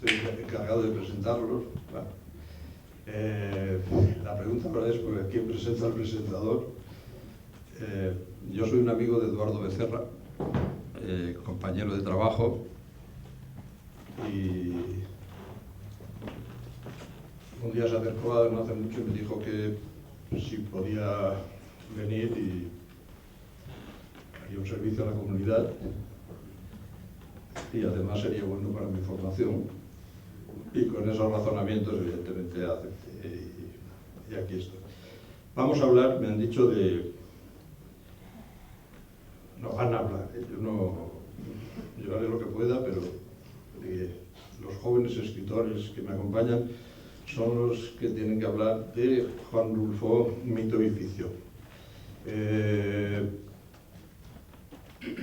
estoy encargado de presentarlos. Bueno, la pregunta ahora es pues, ¿quién presenta al presentador? Yo soy un amigo de Eduardo Becerra, compañero de trabajo, y un día se acercó no hace mucho y me dijo que si podía venir y haría un servicio a la comunidad y además sería bueno para mi formación. Y con esos razonamientos evidentemente acepté y aquí estoy. Vamos a hablar, me han dicho de... No van a hablar, yo haré lo que pueda, pero los jóvenes escritores que me acompañan son los que tienen que hablar de Juan Rulfo, mito y ficción.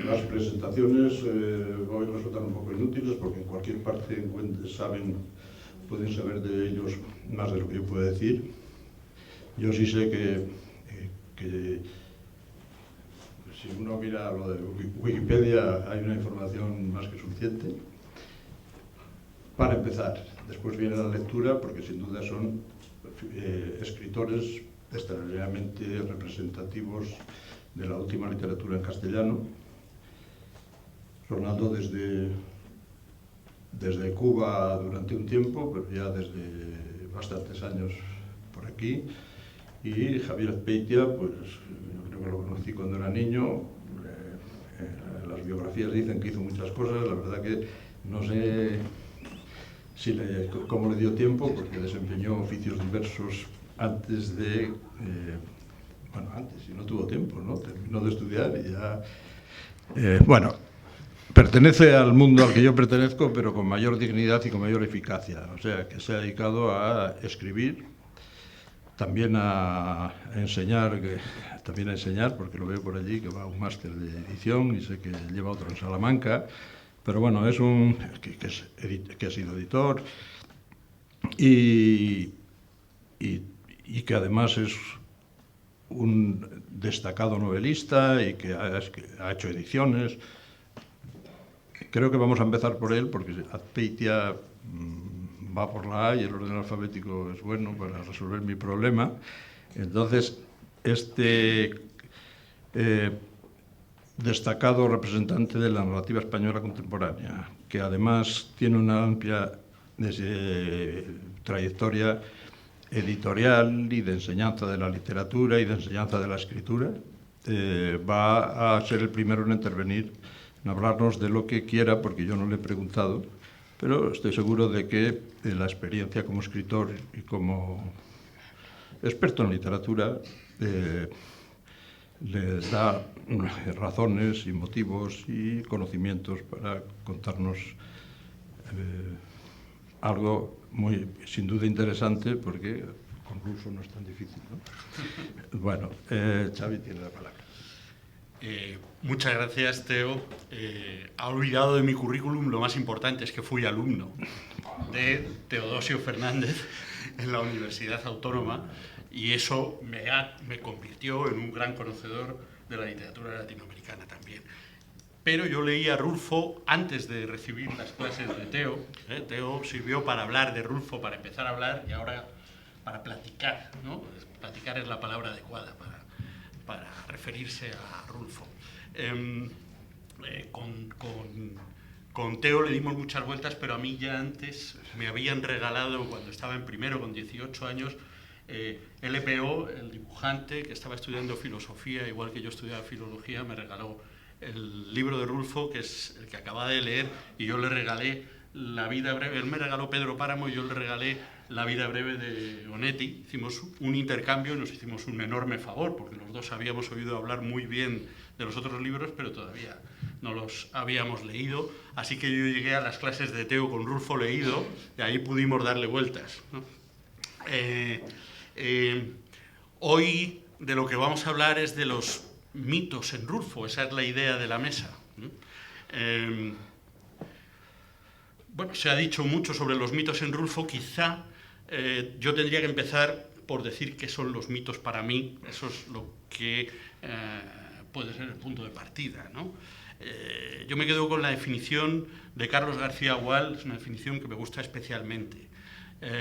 Las presentaciones hoy resultan un poco inútiles porque en cualquier parte pueden saber de ellos más de lo que yo puedo decir. Yo sí sé que si uno mira lo de Wikipedia hay una información más que suficiente. Para empezar, después viene la lectura porque sin duda son escritores extraordinariamente representativos de la última literatura en castellano. Ronaldo desde Cuba durante un tiempo, pero ya desde bastantes años por aquí. Y Javier Azpeitia, pues yo creo que lo conocí cuando era niño. Las biografías dicen que hizo muchas cosas, la verdad que no sé cómo le dio tiempo, porque desempeñó oficios diversos antes, y no tuvo tiempo, ¿no? Terminó de estudiar y ya... pertenece al mundo al que yo pertenezco, pero con mayor dignidad y con mayor eficacia. O sea, que se ha dedicado a escribir, también a enseñar, porque lo veo por allí, que va a un máster de edición y sé que lleva otro en Salamanca. Pero bueno, que ha sido editor y que además es un destacado novelista y que ha hecho ediciones. Creo que vamos a empezar por él, porque Azpeitia va por la A y el orden alfabético es bueno para resolver mi problema. Entonces, destacado representante de la narrativa española contemporánea, que además tiene una amplia trayectoria editorial y de enseñanza de la literatura y de enseñanza de la escritura, va a ser el primero en intervenir, en hablarnos de lo que quiera, porque yo no le he preguntado, pero estoy seguro de que la experiencia como escritor y como experto en literatura le da razones y motivos y conocimientos para contarnos algo sin duda interesante, porque con Rulfo no es tan difícil, ¿no? Bueno, Xavi tiene la palabra. Muchas gracias, Teo. Ha olvidado de mi currículum lo más importante, es que fui alumno de Teodosio Fernández en la Universidad Autónoma, y eso me convirtió en un gran conocedor de la literatura latinoamericana también. Pero yo leí a Rulfo antes de recibir las clases de Teo. Teo sirvió para hablar de Rulfo, para empezar a hablar, y ahora para platicar, ¿no? Platicar es la palabra adecuada para referirse a Rulfo. Con Teo le dimos muchas vueltas, pero a mí ya antes me habían regalado, cuando estaba en primero con 18 años, LPO, el dibujante, que estaba estudiando filosofía, igual que yo estudiaba filología, me regaló el libro de Rulfo, que es el que acababa de leer, y yo le regalé La vida breve. Él me regaló Pedro Páramo y yo le regalé La vida breve de Onetti. Hicimos un intercambio y nos hicimos un enorme favor, porque los dos habíamos oído hablar muy bien de los otros libros, pero todavía no los habíamos leído. Así que yo llegué a las clases de Teo con Rulfo leído, y ahí pudimos darle vueltas, ¿no? Hoy de lo que vamos a hablar es de los mitos en Rulfo. Esa es la idea de la mesa. Bueno, se ha dicho mucho sobre los mitos en Rulfo. Quizá yo tendría que empezar por decir qué son los mitos para mí. Eso es lo que puede ser el punto de partida, ¿no? Yo me quedo con la definición de Carlos García Gual, es una definición que me gusta especialmente.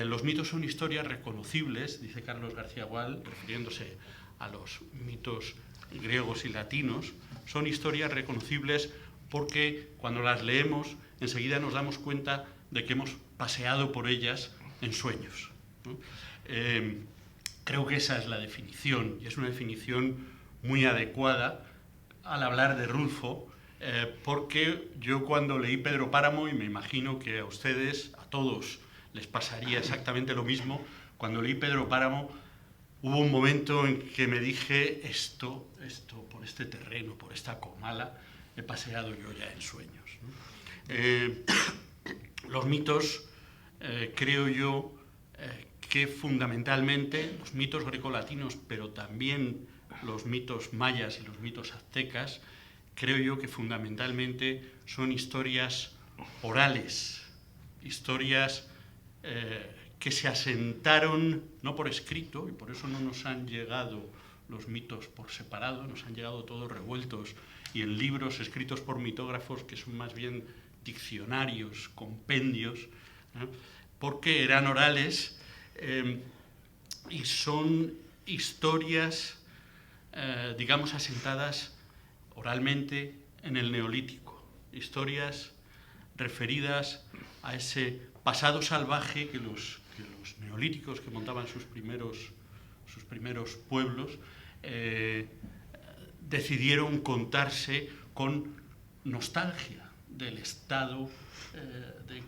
Los mitos son historias reconocibles, dice Carlos García Gual, refiriéndose a los mitos griegos y latinos, son historias reconocibles porque cuando las leemos enseguida nos damos cuenta de que hemos paseado por ellas en sueños, ¿no? Creo que esa es la definición, y es una definición muy adecuada al hablar de Rulfo, porque yo cuando leí Pedro Páramo, y me imagino que a ustedes, a todos, les pasaría exactamente lo mismo, cuando leí Pedro Páramo, hubo un momento en que me dije, esto, por este terreno, por esta comala, he paseado yo ya en sueños, ¿no? Los mitos, creo yo, que fundamentalmente los mitos grecolatinos, pero también los mitos mayas y los mitos aztecas, creo yo que fundamentalmente son historias orales, historias que se asentaron no por escrito, y por eso no nos han llegado los mitos por separado, nos han llegado todos revueltos y en libros escritos por mitógrafos que son más bien diccionarios, compendios, ¿no? Porque eran orales y son historias, digamos, asentadas oralmente en el Neolítico, historias referidas a ese pasado salvaje que los neolíticos que montaban sus primeros pueblos decidieron contarse con nostalgia del estado de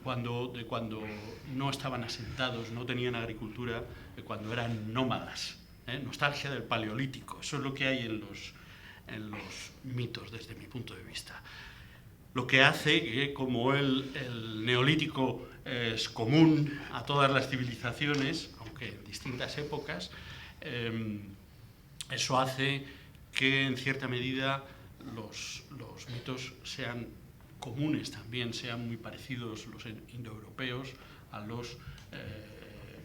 cuando no estaban asentados, no tenían agricultura, de cuando eran nómadas, nostalgia del paleolítico. Eso es lo que hay en los mitos desde mi punto de vista. Lo que hace que, como el neolítico es común a todas las civilizaciones, aunque en distintas épocas, eso hace que en cierta medida los mitos sean comunes también, sean muy parecidos los indoeuropeos a los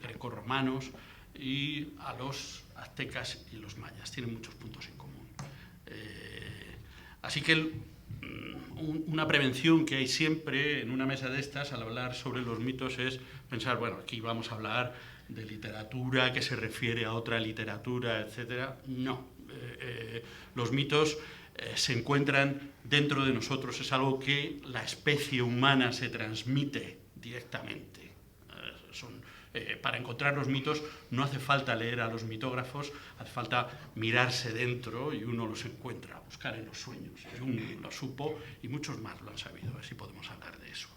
grecorromanos y a los aztecas y los mayas. Tienen muchos puntos en común. Así que una prevención que hay siempre en una mesa de estas al hablar sobre los mitos es pensar, bueno, aquí vamos a hablar de literatura que se refiere a otra literatura, etcétera. No, los mitos se encuentran dentro de nosotros, es algo que la especie humana se transmite directamente. Para encontrar los mitos no hace falta leer a los mitógrafos, hace falta mirarse dentro y uno los encuentra, buscar en los sueños. Jung lo supo y muchos más lo han sabido, así podemos hablar de eso.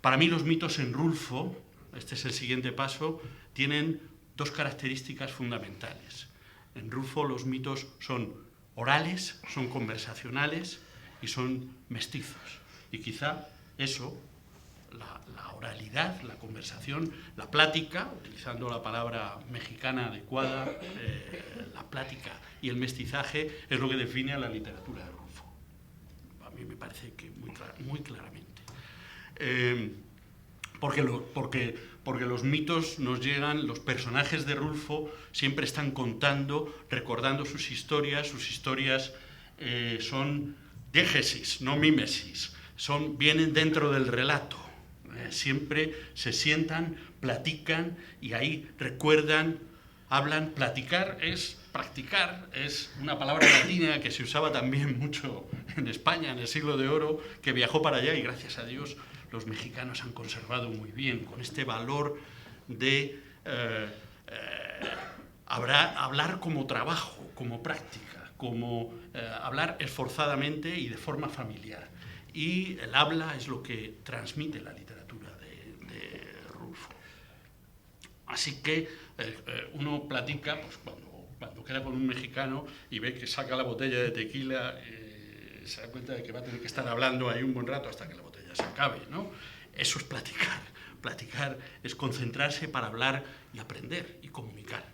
Para mí los mitos en Rulfo, este es el siguiente paso, tienen dos características fundamentales. En Rulfo los mitos son orales, son conversacionales y son mestizos. Y quizá eso, la oralidad, la conversación, la plática, utilizando la palabra mexicana adecuada, la plática y el mestizaje es lo que define a la literatura de Rulfo. A mí me parece que muy claramente. Porque los mitos nos llegan, los personajes de Rulfo siempre están contando, recordando sus historias son diégesis, no mímesis, vienen dentro del relato. Siempre se sientan, platican y ahí recuerdan, hablan. Platicar es practicar, es una palabra latina que se usaba también mucho en España en el siglo de oro, que viajó para allá y gracias a Dios los mexicanos han conservado muy bien, con este valor de hablar como trabajo, como práctica, como hablar esforzadamente y de forma familiar. Y el habla es lo que transmite la literatura de Rulfo. Así que uno platica, pues cuando queda con un mexicano y ve que saca la botella de tequila, se da cuenta de que va a tener que estar hablando ahí un buen rato hasta que la botella se acabe, ¿no? Eso es platicar. Platicar es concentrarse para hablar y aprender y comunicar.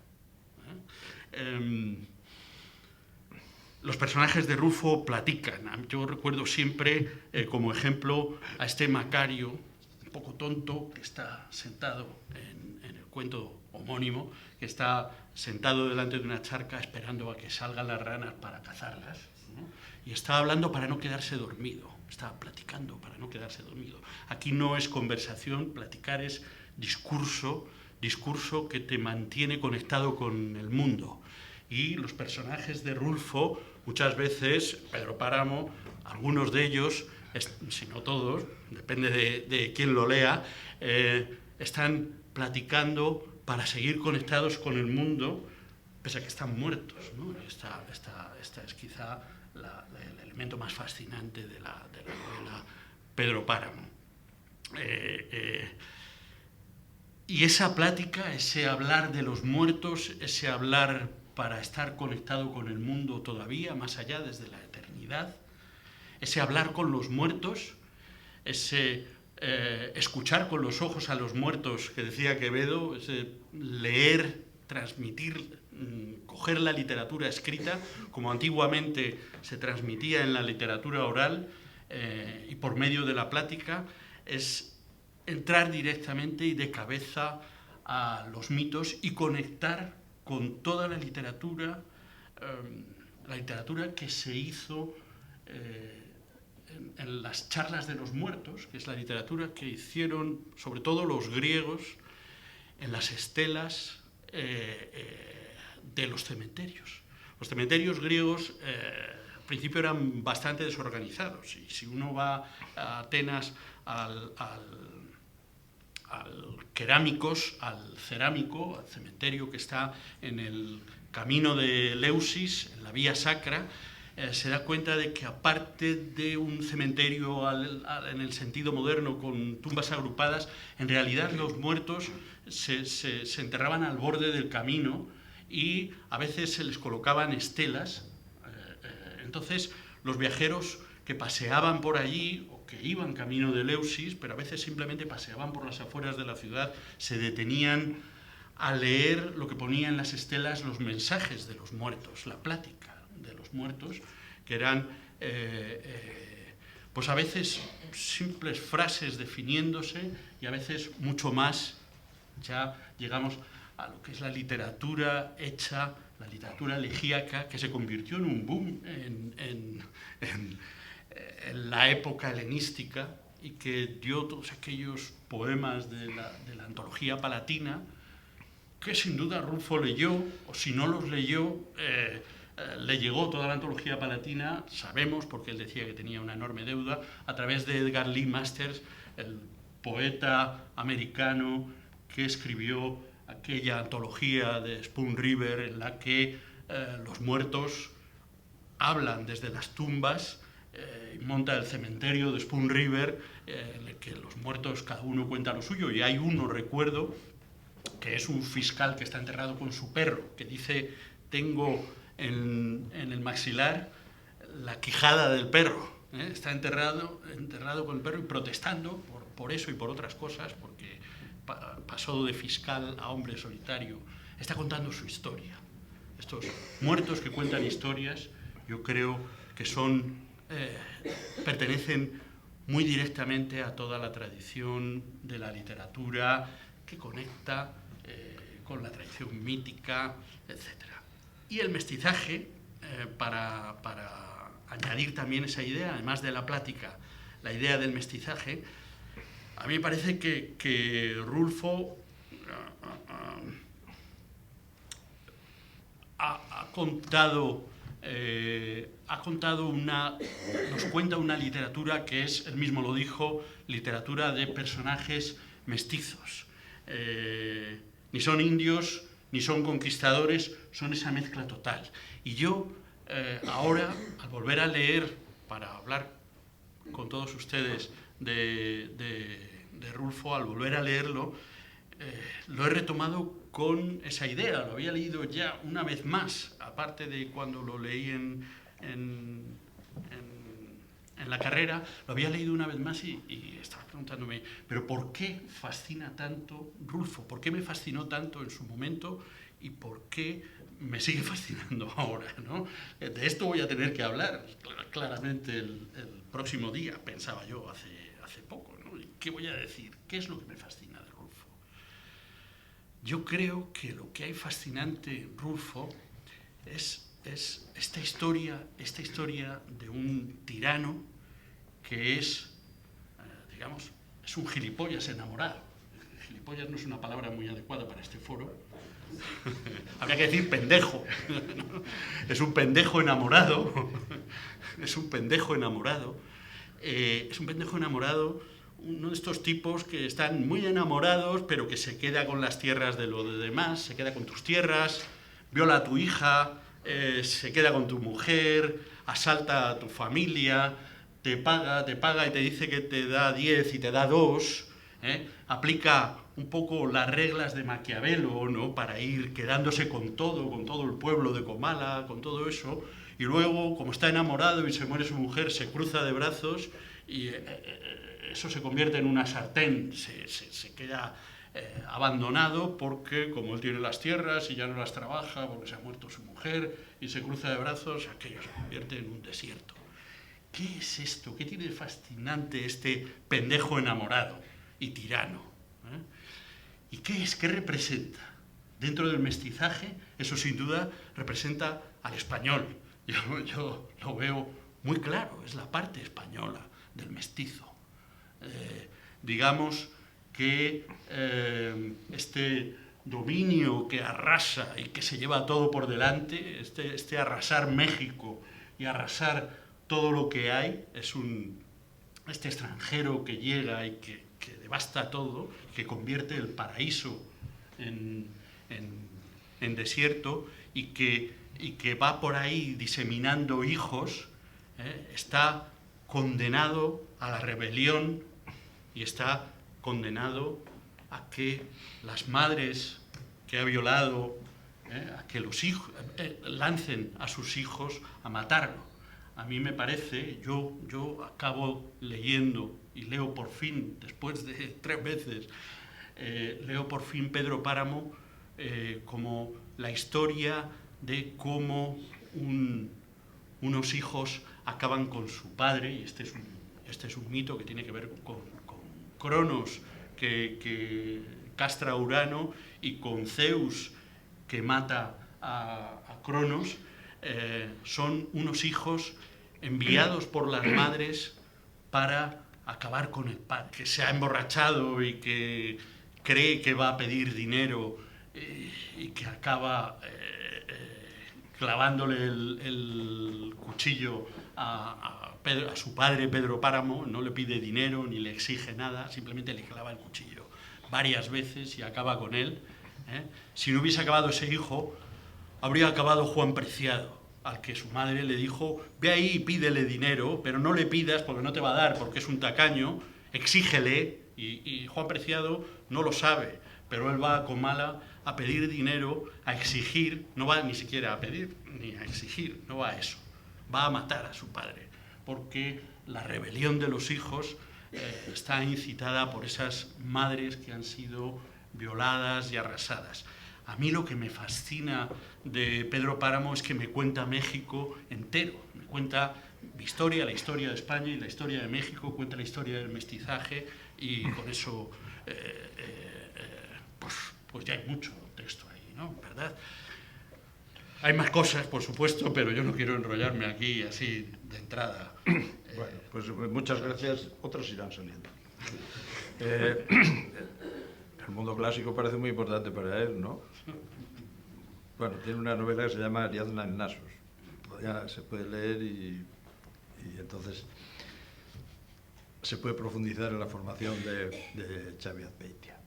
Los personajes de Rulfo platican. Yo recuerdo siempre como ejemplo a este Macario, un poco tonto, que está sentado en el cuento homónimo, que está sentado delante de una charca esperando a que salgan las ranas para cazarlas. ¿no? Y estaba hablando para no quedarse dormido, estaba platicando para no quedarse dormido. Aquí no es conversación, platicar es discurso, discurso que te mantiene conectado con el mundo. Y los personajes de Rulfo, muchas veces, Pedro Páramo, algunos de ellos, si no todos, depende de quién lo lea, están platicando para seguir conectados con el mundo, pese a que están muertos, ¿no? Esta es quizá el elemento más fascinante de la novela Pedro Páramo. Y esa plática, ese hablar de los muertos, ese hablar para estar conectado con el mundo todavía, más allá, desde la eternidad, ese hablar con los muertos, ese escuchar con los ojos a los muertos, que decía Quevedo, ese leer, transmitir, coger la literatura escrita, como antiguamente se transmitía en la literatura oral, y por medio de la plática, es entrar directamente y de cabeza a los mitos y conectar con toda la literatura que se hizo en las charlas de los muertos, que es la literatura que hicieron sobre todo los griegos en las estelas de los cementerios. Los cementerios griegos al principio eran bastante desorganizados, y si uno va a Atenas al Kerámicos, al cerámico, al cementerio que está en el camino de Eleusis, en la Vía Sacra, se da cuenta de que aparte de un cementerio en el sentido moderno con tumbas agrupadas, en realidad los muertos se enterraban al borde del camino y a veces se les colocaban estelas. Entonces los viajeros que paseaban por allí o que iban camino de Eleusis, pero a veces simplemente paseaban por las afueras de la ciudad, se detenían a leer lo que ponía en las estelas, los mensajes de los muertos, la plática de los muertos, que eran pues a veces simples frases definiéndose y a veces mucho más. Ya llegamos a lo que es la literatura hecha, la literatura elegíaca, que se convirtió en un boom en la época helenística, y que dio todos aquellos poemas de la antología palatina, que sin duda Rulfo leyó, o si no los leyó, le llegó toda la antología palatina, sabemos, porque él decía que tenía una enorme deuda, a través de Edgar Lee Masters, el poeta americano que escribió aquella antología de Spoon River, en la que los muertos hablan desde las tumbas, monta el cementerio de Spoon River, en el que los muertos cada uno cuenta lo suyo, y hay uno, recuerdo, que es un fiscal que está enterrado con su perro, que dice: tengo en el maxilar la quijada del perro, está enterrado con el perro, y protestando por eso y por otras cosas, porque pasó de fiscal a hombre solitario. Está contando su historia. Estos muertos que cuentan historias, yo creo que pertenecen muy directamente a toda la tradición de la literatura que conecta con la tradición mítica, etc. Y el mestizaje, para añadir también esa idea, además de la plática, la idea del mestizaje, a mí me parece que Rulfo nos cuenta una literatura que es, él mismo lo dijo, literatura de personajes mestizos. Ni son indios, ni son conquistadores, son esa mezcla total. Y yo ahora, al volver a leer, para hablar con todos ustedes de Rulfo, al volver a leerlo, lo he retomado con esa idea. Lo había leído ya una vez más, aparte de cuando lo leí en la carrera, lo había leído una vez más y estaba preguntándome, ¿pero por qué fascina tanto Rulfo? ¿Por qué me fascinó tanto en su momento y por qué me sigue fascinando ahora, ¿no? De esto voy a tener que hablar claramente el próximo día, pensaba yo hace poco, ¿no? ¿Qué voy a decir? ¿Qué es lo que me fascina de Rulfo? Yo creo que lo que hay fascinante en Rulfo es es esta historia de un tirano que es, digamos, es un gilipollas enamorado. Gilipollas no es una palabra muy adecuada para este foro. Habría que decir pendejo. Es un pendejo enamorado. Es un pendejo enamorado. Es un pendejo enamorado, uno de estos tipos que están muy enamorados, pero que se queda con las tierras de los demás, se queda con tus tierras, viola a tu hija, se queda con tu mujer, asalta a tu familia, te paga y te dice que te da 10 y te da 2, aplica un poco las reglas de Maquiavelo, ¿no?, para ir quedándose con todo el pueblo de Comala, con todo eso, y luego, como está enamorado y se muere su mujer, se cruza de brazos y eso se convierte en una sartén, se queda abandonado porque, como él tiene las tierras y ya no las trabaja porque se ha muerto su mujer y se cruza de brazos, aquello se convierte en un desierto. ¿Qué es esto? ¿Qué tiene de fascinante este pendejo enamorado y tirano? ¿Y qué es? ¿Qué representa? Dentro del mestizaje, eso sin duda representa al español. Yo lo veo muy claro, es la parte española del mestizo. Digamos que este dominio que arrasa y que se lleva todo por delante, este arrasar México y arrasar todo lo que hay, es este extranjero que llega y que devasta todo, que convierte el paraíso en desierto y que va por ahí diseminando hijos, está condenado a la rebelión y está condenado a que las madres que ha violado, a que los hijos lancen a sus hijos a matarlo. A mí me parece, yo acabo leyendo y leo por fin, después de 3 veces, leo por fin Pedro Páramo como la historia de cómo unos hijos acaban con su padre, y este es un mito que tiene que ver con Cronos, que castra a Urano, y con Zeus, que mata a Cronos. Son unos hijos enviados por las madres para acabar con el padre, que se ha emborrachado y que cree que va a pedir dinero y que acaba clavándole el cuchillo a su padre, Pedro Páramo. No le pide dinero ni le exige nada, simplemente le clava el cuchillo varias veces y acaba con él. Si no hubiese acabado ese hijo, habría acabado Juan Preciado, al que su madre le dijo: ve ahí y pídele dinero, pero no le pidas porque no te va a dar, porque es un tacaño, exígele. Y Juan Preciado no lo sabe, pero él va a Comala a pedir dinero, a exigir, no va ni siquiera a pedir ni a exigir, no va a eso, va a matar a su padre, porque la rebelión de los hijos está incitada por esas madres que han sido violadas y arrasadas. A mí lo que me fascina de Pedro Páramo es que me cuenta México entero, me cuenta mi historia, la historia de España y la historia de México, cuenta la historia del mestizaje, y con eso pues ya hay mucho texto ahí, ¿no? ¿Verdad? Hay más cosas, por supuesto, pero yo no quiero enrollarme aquí así de entrada. Bueno, pues muchas gracias. Otras irán saliendo. El mundo clásico parece muy importante para él, ¿no? Bueno, tiene una novela que se llama Ariadna en Nasos. Ya se puede leer y entonces se puede profundizar en la formación de Xavi Azpeitia.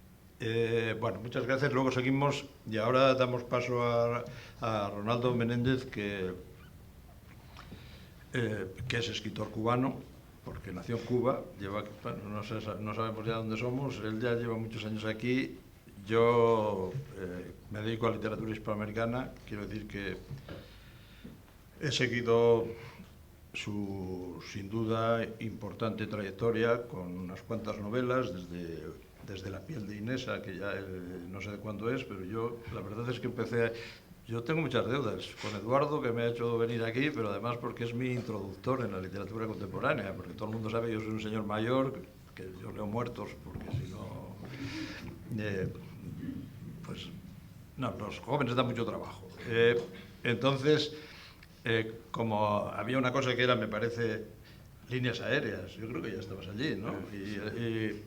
Bueno, muchas gracias. Luego seguimos y ahora damos paso a Ronaldo Menéndez, que es escritor cubano, porque nació en Cuba, bueno, no sabemos ya dónde somos, él ya lleva muchos años aquí. Yo me dedico a literatura hispanoamericana, quiero decir que he seguido su, sin duda, importante trayectoria con unas cuantas novelas, desde La piel de Inesa, que ya no sé de cuándo es, pero yo la verdad es que yo tengo muchas deudas con Eduardo, que me ha hecho venir aquí, pero además porque es mi introductor en la literatura contemporánea, porque todo el mundo sabe que yo soy un señor mayor, que yo leo muertos, porque si no... pues no, los jóvenes dan mucho trabajo. Entonces, como había una cosa que era, me parece, líneas aéreas. Yo creo que ya estabas allí, ¿no? Y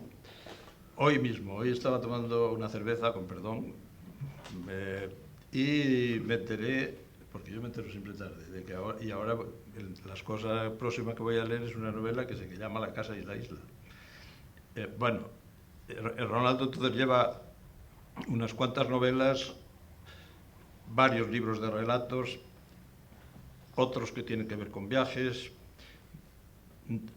hoy mismo, hoy estaba tomando una cerveza, con perdón, y me enteré, porque yo me entero siempre tarde, de que ahora las cosas próximas que voy a leer es una novela que se llama La casa y la isla. Bueno, Ronaldo entonces lleva unas cuantas novelas, varios libros de relatos, otros que tienen que ver con viajes.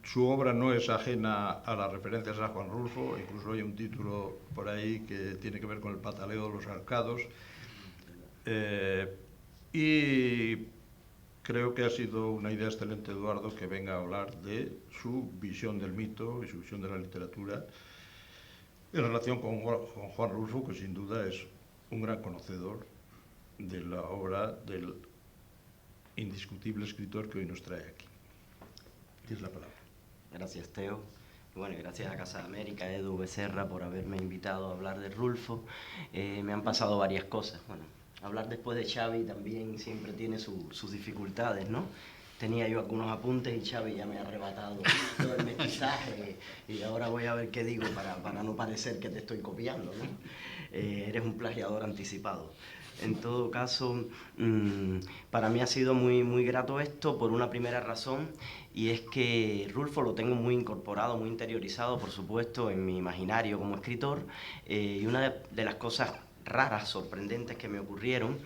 Su obra no es ajena a las referencias a Juan Rulfo, incluso hay un título por ahí que tiene que ver con el pataleo de los arcados. Y creo que ha sido una idea excelente, Eduardo, que venga a hablar de su visión del mito y su visión de la literatura en relación con Juan Rulfo, que sin duda es un gran conocedor de la obra del indiscutible escritor que hoy nos trae aquí. Tienes la palabra. Gracias, Teo. Y bueno, gracias a Casa de América, Edu Becerra, por haberme invitado a hablar de Rulfo. Me han pasado varias cosas. Bueno, hablar después de Xavi también siempre tiene sus dificultades, ¿no? Tenía yo algunos apuntes y Xavi ya me ha arrebatado todo el mestizaje y ahora voy a ver qué digo para no parecer que te estoy copiando, ¿no? Eres un plagiador anticipado. En todo caso, para mí ha sido muy grato esto por una primera razón, y es que Rulfo lo tengo muy incorporado, muy interiorizado, por supuesto, en mi imaginario como escritor, y una de las cosas raras, sorprendentes que me ocurrieron,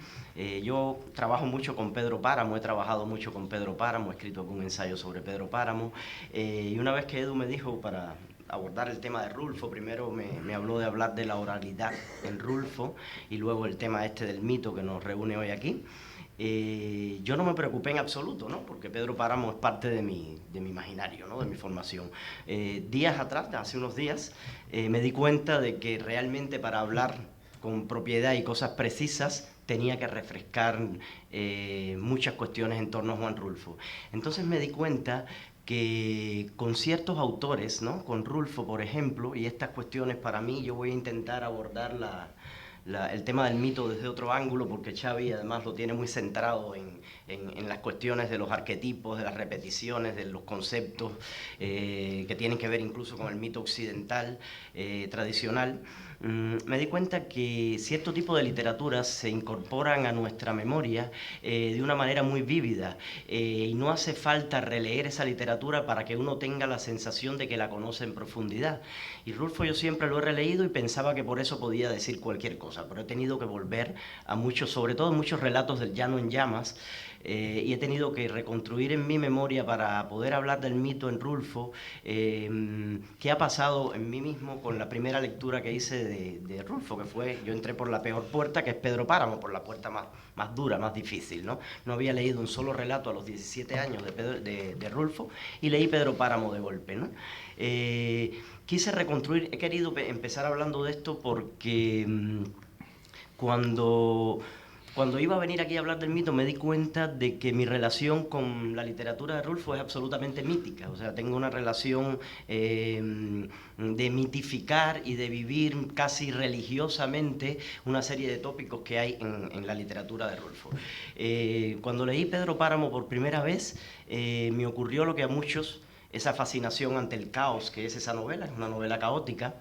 yo trabajo mucho con Pedro Páramo, he trabajado mucho con Pedro Páramo, he escrito un ensayo sobre Pedro Páramo, y una vez que Edu me dijo para abordar el tema de Rulfo, primero me habló de hablar de la oralidad en Rulfo y luego el tema este del mito que nos reúne hoy aquí. Yo no me preocupé en absoluto, ¿no? Porque Pedro Páramo es parte de mi imaginario, ¿no? De mi formación. Días atrás, hace unos días, me di cuenta de que realmente para hablar con propiedad y cosas precisas tenía que refrescar muchas cuestiones en torno a Juan Rulfo. Entonces me di cuenta que con ciertos autores, ¿no? Con Rulfo, por ejemplo, y estas cuestiones para mí, yo voy a intentar abordar el tema del mito desde otro ángulo, porque Xavi además lo tiene muy centrado en las cuestiones de los arquetipos, de las repeticiones, de los conceptos que tienen que ver incluso con el mito occidental tradicional. Me di cuenta que cierto tipo de literaturas se incorporan a nuestra memoria de una manera muy vívida y no hace falta releer esa literatura para que uno tenga la sensación de que la conoce en profundidad. Y Rulfo yo siempre lo he releído y pensaba que por eso podía decir cualquier cosa, pero he tenido que volver a muchos, sobre todo muchos relatos del Llano en Llamas, y he tenido que reconstruir en mi memoria para poder hablar del mito en Rulfo, qué ha pasado en mí mismo con la primera lectura que hice de Rulfo, que fue, yo entré por la peor puerta, que es Pedro Páramo, por la puerta más dura, más difícil, ¿no? No había leído un solo relato a los 17 años de Rulfo y leí Pedro Páramo de golpe, ¿no? Quise reconstruir, he querido empezar hablando de esto porque cuando iba a venir aquí a hablar del mito me di cuenta de que mi relación con la literatura de Rulfo es absolutamente mítica. O sea, tengo una relación de mitificar y de vivir casi religiosamente una serie de tópicos que hay en la literatura de Rulfo. Cuando leí Pedro Páramo por primera vez, me ocurrió lo que a muchos, esa fascinación ante el caos que es esa novela, es una novela caótica.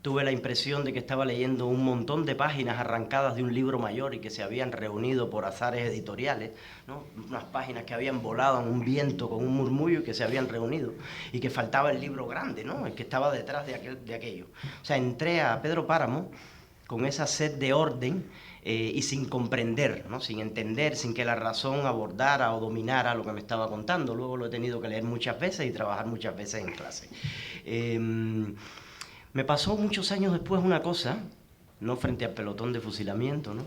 Tuve la impresión de que estaba leyendo un montón de páginas arrancadas de un libro mayor y que se habían reunido por azares editoriales, ¿no? Unas páginas que habían volado en un viento con un murmullo y que se habían reunido y que faltaba el libro grande, ¿no? El que estaba detrás de aquello. O sea, entré a Pedro Páramo con esa sed de orden y sin comprender, ¿no? Sin entender, sin que la razón abordara o dominara lo que me estaba contando. Luego lo he tenido que leer muchas veces y trabajar muchas veces en clase. Me pasó muchos años después una cosa, no frente al pelotón de fusilamiento, ¿no?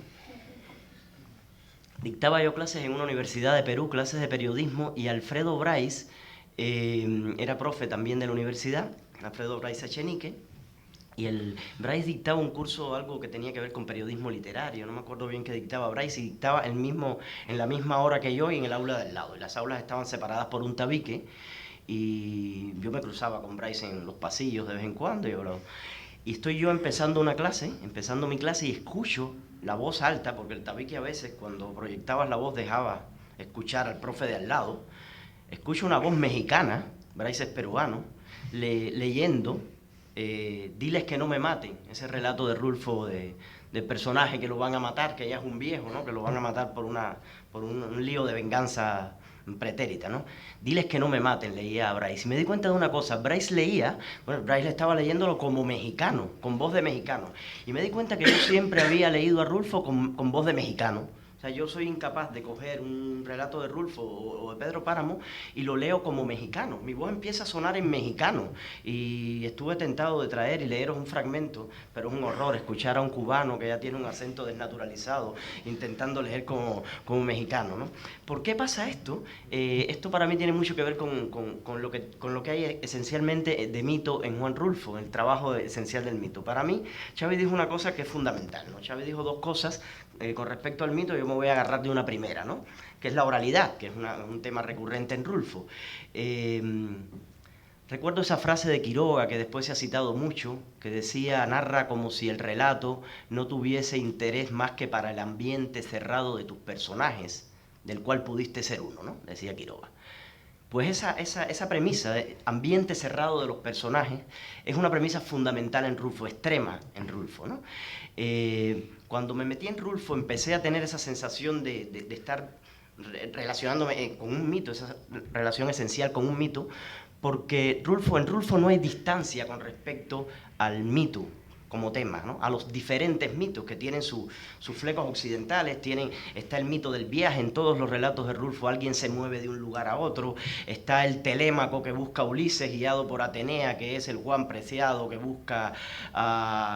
Dictaba yo clases en una universidad de Perú, clases de periodismo, y Alfredo Brais era profe también de la universidad, Alfredo Brais Echenique, y el Brais dictaba un curso, algo que tenía que ver con periodismo literario, no me acuerdo bien qué dictaba Brais, y dictaba en la misma hora que yo y en el aula del lado, y las aulas estaban separadas por un tabique, y yo me cruzaba con Bryce en los pasillos de vez en cuando y estoy yo empezando mi clase y escucho la voz alta, porque el tabique a veces cuando proyectabas la voz dejaba escuchar al profe de al lado, escucho una voz mexicana, Bryce es peruano, leyendo Diles que no me maten, ese relato de Rulfo del personaje que lo van a matar, que ya es un viejo, ¿no? Que lo van a matar por un lío de venganza pretérita, ¿no? Diles que no me maten, leía a Bryce. Y me di cuenta de una cosa, Bryce estaba leyéndolo como mexicano, con voz de mexicano. Y me di cuenta que yo siempre había leído a Rulfo con voz de mexicano. O sea, yo soy incapaz de coger un relato de Rulfo o de Pedro Páramo y lo leo como mexicano. Mi voz empieza a sonar en mexicano y estuve tentado de traer y leeros un fragmento, pero es un horror escuchar a un cubano que ya tiene un acento desnaturalizado intentando leer como mexicano, ¿no? ¿Por qué pasa esto? Esto para mí tiene mucho que ver con lo que hay esencialmente de mito en Juan Rulfo, el trabajo esencial del mito. Para mí, Xavi dijo una cosa que es fundamental, ¿no? Xavi dijo dos cosas con respecto al mito. Yo me voy a agarrar de una primera, ¿no? Que es la oralidad, que es un tema recurrente en Rulfo. Recuerdo esa frase de Quiroga, que después se ha citado mucho, que decía, narra como si el relato no tuviese interés más que para el ambiente cerrado de tus personajes, del cual pudiste ser uno, ¿no? Decía Quiroga. Pues esa premisa de ambiente cerrado de los personajes es una premisa fundamental en Rulfo, extrema en Rulfo, ¿no? Cuando me metí en Rulfo empecé a tener esa sensación de estar relacionándome con un mito, esa relación esencial con un mito, porque en Rulfo no hay distancia con respecto al mito como tema, ¿no? A los diferentes mitos que tienen sus flecos occidentales. Está el mito del viaje en todos los relatos de Rulfo, alguien se mueve de un lugar a otro. Está el Telémaco que busca a Ulises guiado por Atenea, que es el Juan Preciado que busca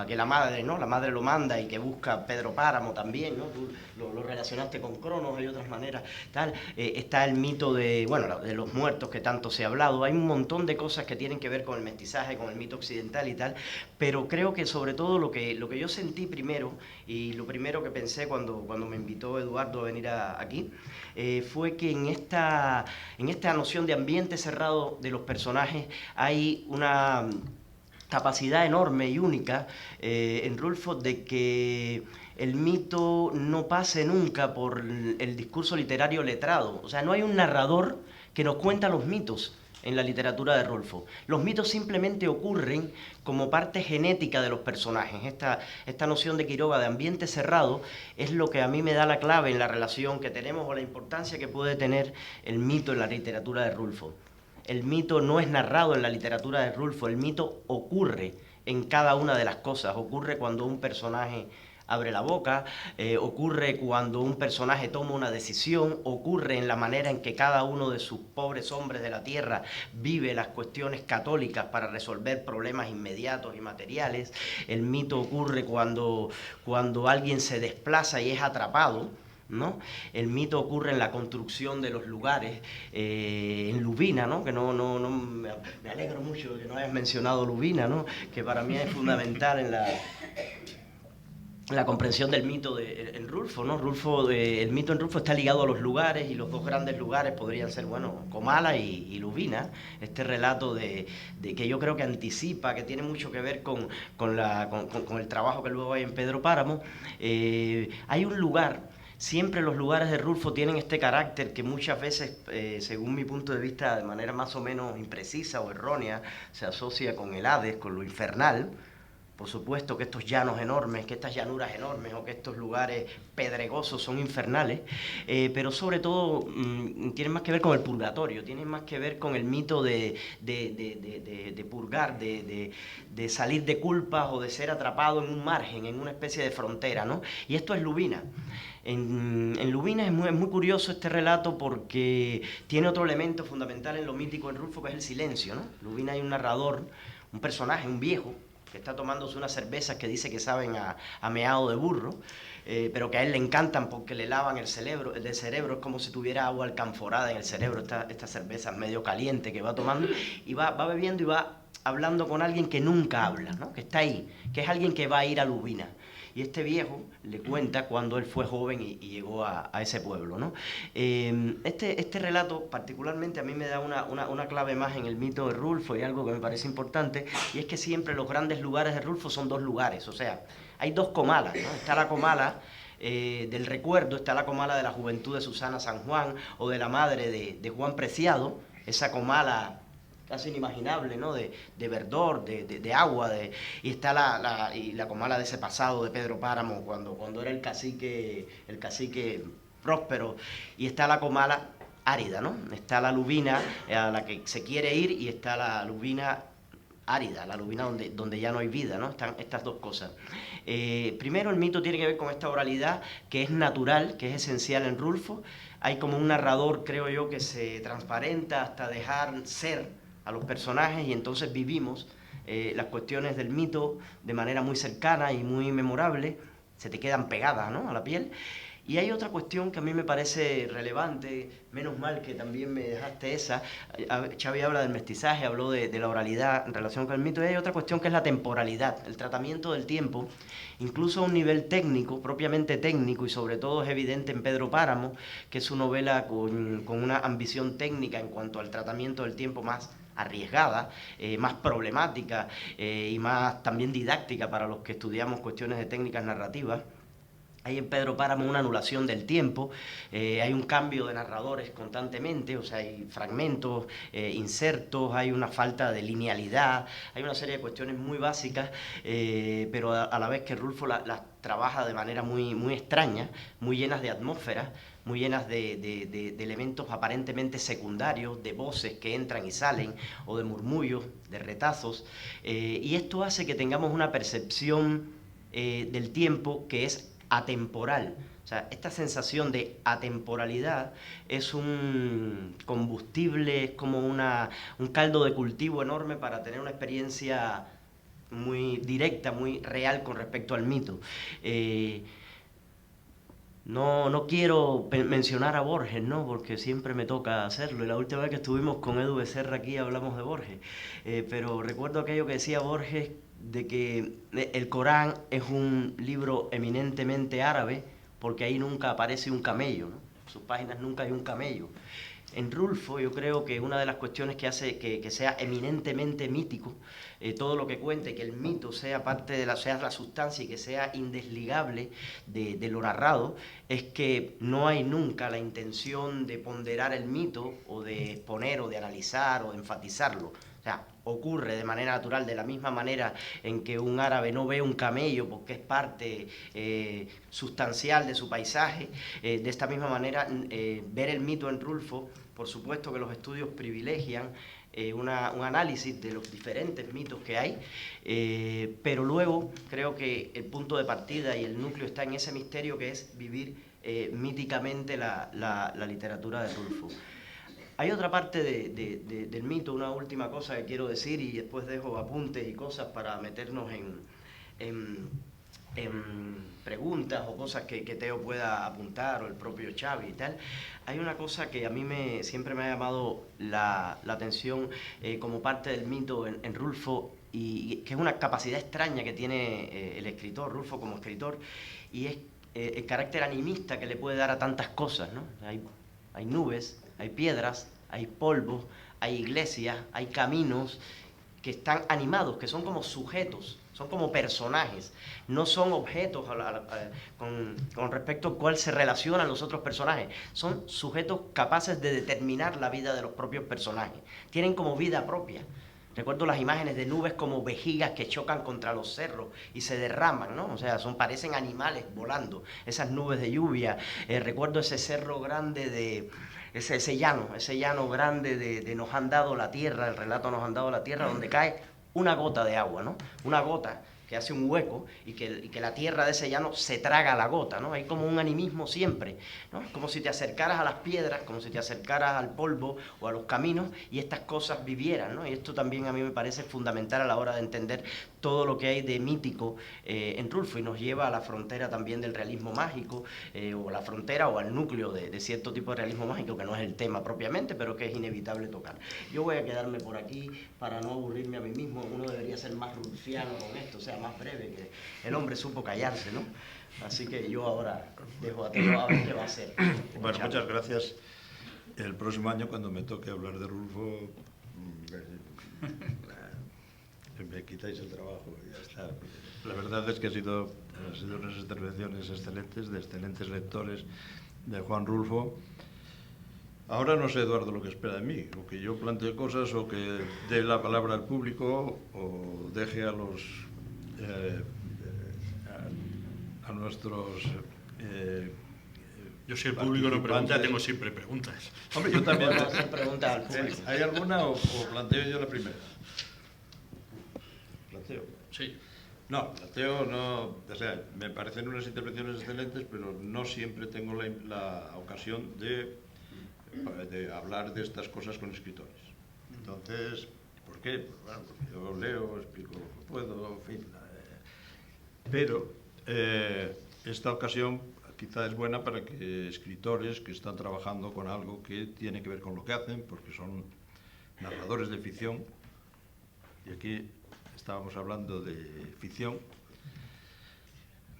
que la madre, ¿no? La madre lo manda y que busca a Pedro Páramo también, ¿no? Tú lo relacionaste con Cronos, hay otras maneras, tal. Está el mito de los muertos que tanto se ha hablado. Hay un montón de cosas que tienen que ver con el mestizaje, con el mito occidental y tal, pero creo que sobre todo lo que yo sentí primero, y lo primero que pensé cuando me invitó Eduardo a venir aquí, fue que en esta noción de ambiente cerrado de los personajes hay una capacidad enorme y única en Rulfo de que el mito no pase nunca por el discurso literario letrado. O sea, no hay un narrador que nos cuenta los mitos en la literatura de Rulfo. Los mitos simplemente ocurren como parte genética de los personajes. Esta noción de Quiroga de ambiente cerrado es lo que a mí me da la clave en la relación que tenemos o la importancia que puede tener el mito en la literatura de Rulfo. El mito no es narrado en la literatura de Rulfo, el mito ocurre en cada una de las cosas. Ocurre cuando un personaje abre la boca, ocurre cuando un personaje toma una decisión, ocurre en la manera en que cada uno de sus pobres hombres de la tierra vive las cuestiones católicas para resolver problemas inmediatos y materiales. El mito ocurre cuando alguien se desplaza y es atrapado, ¿no? El mito ocurre en la construcción de los lugares, en Lubina, ¿no? Que me alegro mucho de que no hayas mencionado Lubina, ¿no? Que para mí es fundamental en la comprensión del mito en Rulfo, ¿no? El mito en Rulfo está ligado a los lugares, y los dos grandes lugares podrían ser, Comala y Lubina. Este relato de que yo creo que anticipa, que tiene mucho que ver con el trabajo que luego hay en Pedro Páramo. Hay un lugar. Siempre los lugares de Rulfo tienen este carácter que muchas veces, según mi punto de vista, de manera más o menos imprecisa o errónea, se asocia con el Hades, con lo infernal. Por supuesto que estos llanos enormes, que estas llanuras enormes o que estos lugares pedregosos son infernales, pero sobre todo tienen más que ver con el purgatorio, tienen más que ver con el mito de purgar, de salir de culpas o de ser atrapado en un margen, en una especie de frontera, ¿no? Y esto es Lubina. En Lubina es muy curioso este relato porque tiene otro elemento fundamental en lo mítico en Rulfo, que es el silencio, ¿no? Lubina hay un narrador, un personaje, un viejo, que está tomándose unas cervezas que dice que saben a meado de burro, pero que a él le encantan porque le lavan el cerebro, es como si tuviera agua alcanforada en el cerebro, esta cerveza medio caliente que va tomando, y va bebiendo y va hablando con alguien que nunca habla, ¿no? Que está ahí, que es alguien que va a ir a Lubina. Y este viejo le cuenta cuando él fue joven y llegó a ese pueblo, ¿no? Este relato particularmente a mí me da una clave más en el mito de Rulfo, y algo que me parece importante, y es que siempre los grandes lugares de Rulfo son dos lugares. O sea, hay dos Comalas, ¿no? Está la Comala del recuerdo, está la comala de la juventud de Susana San Juan o de la madre de Juan Preciado, esa comala casi inimaginable, ¿no? De verdor, de agua, y está la comala de ese pasado de Pedro Páramo cuando era el cacique Próspero, y está la comala árida, ¿no? Está la lubina a la que se quiere ir y está la lubina árida, la lubina donde ya no hay vida, ¿no? Están estas dos cosas. Primero, el mito tiene que ver con esta oralidad que es natural, que es esencial en Rulfo. Hay como un narrador, creo yo, que se transparenta hasta dejar ser a los personajes y entonces vivimos las cuestiones del mito de manera muy cercana y muy memorable, se te quedan pegadas, ¿no?, a la piel. Y hay otra cuestión que a mí me parece relevante, menos mal que también me dejaste esa. Xavi habla del mestizaje, habló de la oralidad en relación con el mito, y hay otra cuestión que es la temporalidad, el tratamiento del tiempo, incluso a un nivel técnico, propiamente técnico, y sobre todo es evidente en Pedro Páramo, que es una novela con una ambición técnica en cuanto al tratamiento del tiempo más arriesgada, más problemática y más también didáctica para los que estudiamos cuestiones de técnicas narrativas. Hay en Pedro Páramo una anulación del tiempo, hay un cambio de narradores constantemente, o sea, hay fragmentos, insertos, hay una falta de linealidad, hay una serie de cuestiones muy básicas, pero a la vez que Rulfo las trabaja de manera muy extraña, muy llenas de atmósferas, muy llenas de elementos aparentemente secundarios, de voces que entran y salen, o de murmullos, de retazos, y esto hace que tengamos una percepción del tiempo que es atemporal. O sea, esta sensación de atemporalidad es un combustible, es como un caldo de cultivo enorme para tener una experiencia muy directa, muy real con respecto al mito. No quiero mencionar a Borges, ¿no?, porque siempre me toca hacerlo, y la última vez que estuvimos con Edu Becerra aquí hablamos de Borges, pero recuerdo aquello que decía Borges, de que el Corán es un libro eminentemente árabe porque ahí nunca aparece un camello, ¿no? En sus páginas nunca hay un camello. En Rulfo yo creo que una de las cuestiones que hace que sea eminentemente mítico, todo lo que cuente, que el mito sea parte de sea la sustancia y que sea indesligable de lo narrado, es que no hay nunca la intención de ponderar el mito o de exponer o de analizar o de enfatizarlo. O sea, ocurre de manera natural, de la misma manera en que un árabe no ve un camello porque es parte sustancial de su paisaje. De esta misma manera, ver el mito en Rulfo, por supuesto que los estudios privilegian un análisis de los diferentes mitos que hay, pero luego creo que el punto de partida y el núcleo está en ese misterio que es vivir míticamente la literatura de Rulfo. Hay otra parte del mito, una última cosa que quiero decir, y después dejo apuntes y cosas para meternos en preguntas o cosas que Teo pueda apuntar, o el propio Xavi y tal. Hay una cosa que a mí siempre me ha llamado la atención como parte del mito en Rulfo, y que es una capacidad extraña que tiene el escritor, Rulfo como escritor, y es el carácter animista que le puede dar a tantas cosas, ¿no? Hay nubes, hay piedras, hay polvo, hay iglesias, hay caminos que están animados, que son como sujetos, son como personajes, no son objetos con respecto al cual se relacionan los otros personajes, son sujetos capaces de determinar la vida de los propios personajes, tienen como vida propia. Recuerdo las imágenes de nubes como vejigas que chocan contra los cerros y se derraman, ¿no? O sea, parecen animales volando, esas nubes de lluvia. Recuerdo ese cerro grande ese llano grande de Nos han dado la tierra, el relato Nos han dado la tierra, donde cae una gota de agua, ¿no? Una gota que hace un hueco y que la tierra de ese llano se traga la gota, ¿no? Hay como un animismo siempre, ¿no? Como si te acercaras a las piedras, como si te acercaras al polvo o a los caminos y estas cosas vivieran, ¿no? Y esto también a mí me parece fundamental a la hora de entender todo lo que hay de mítico en Rulfo, y nos lleva a la frontera también del realismo mágico, o a la frontera o al núcleo de cierto tipo de realismo mágico, que no es el tema propiamente, pero que es inevitable tocar. Yo voy a quedarme por aquí para no aburrirme a mí mismo. Uno debería ser más rulfiano con esto, o sea, más breve, que el hombre supo callarse, ¿no? Así que yo ahora dejo a Teo a ver qué va a hacer. Bueno, muchas gracias. El próximo año, cuando me toque hablar de Rulfo, me quitáis el trabajo y ya está. La verdad es que han sido unas intervenciones excelentes, de excelentes lectores de Juan Rulfo. Ahora no sé, Eduardo, lo que espera de mí, o que yo plantee cosas, o que dé la palabra al público, o deje a los a nuestros yo si el público no pregunta, participantes. tengo siempre preguntas. Hombre, yo también. Podemos hacer preguntas al público. ¿Hay alguna o planteo yo la primera? ¿Planteo? Sí. No, planteo no. O sea, me parecen unas intervenciones excelentes, pero no siempre tengo la ocasión de hablar de estas cosas con escritores. Entonces, ¿por qué? Pues, bueno, porque yo leo, explico lo que puedo, en fin. Pero esta ocasión quizá es buena para que escritores que están trabajando con algo que tiene que ver con lo que hacen, porque son narradores de ficción, y aquí estábamos hablando de ficción,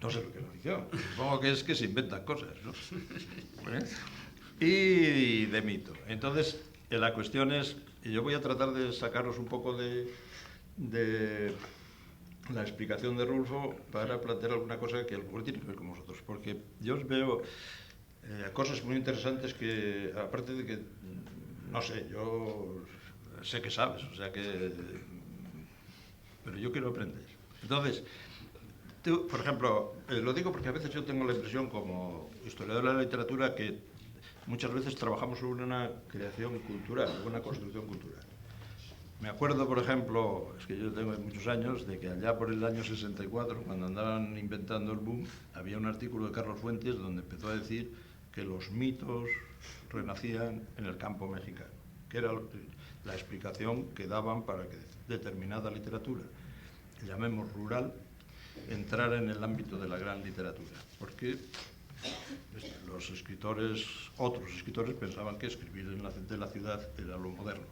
no sé lo que es la ficción, supongo que es que se inventan cosas, ¿no? Y de mito. Entonces, la cuestión es, y yo voy a tratar de sacaros un poco de la explicación de Rulfo para plantear alguna cosa que a lo mejor tiene que ver con vosotros, porque yo os veo cosas muy interesantes que, aparte de que, no sé, yo sé que sabes, o sea que, pero yo quiero aprender. Entonces, tú, por ejemplo, lo digo porque a veces yo tengo la impresión como historiador de la literatura que muchas veces trabajamos sobre una creación cultural, una construcción cultural. Me acuerdo, por ejemplo, es que yo tengo muchos años, de que allá por el año 64, cuando andaban inventando el boom, había un artículo de Carlos Fuentes donde empezó a decir que los mitos renacían en el campo mexicano, que era la explicación que daban para que determinada literatura, llamemos rural, entrara en el ámbito de la gran literatura, porque los escritores, otros escritores, pensaban que escribir de la ciudad era lo moderno.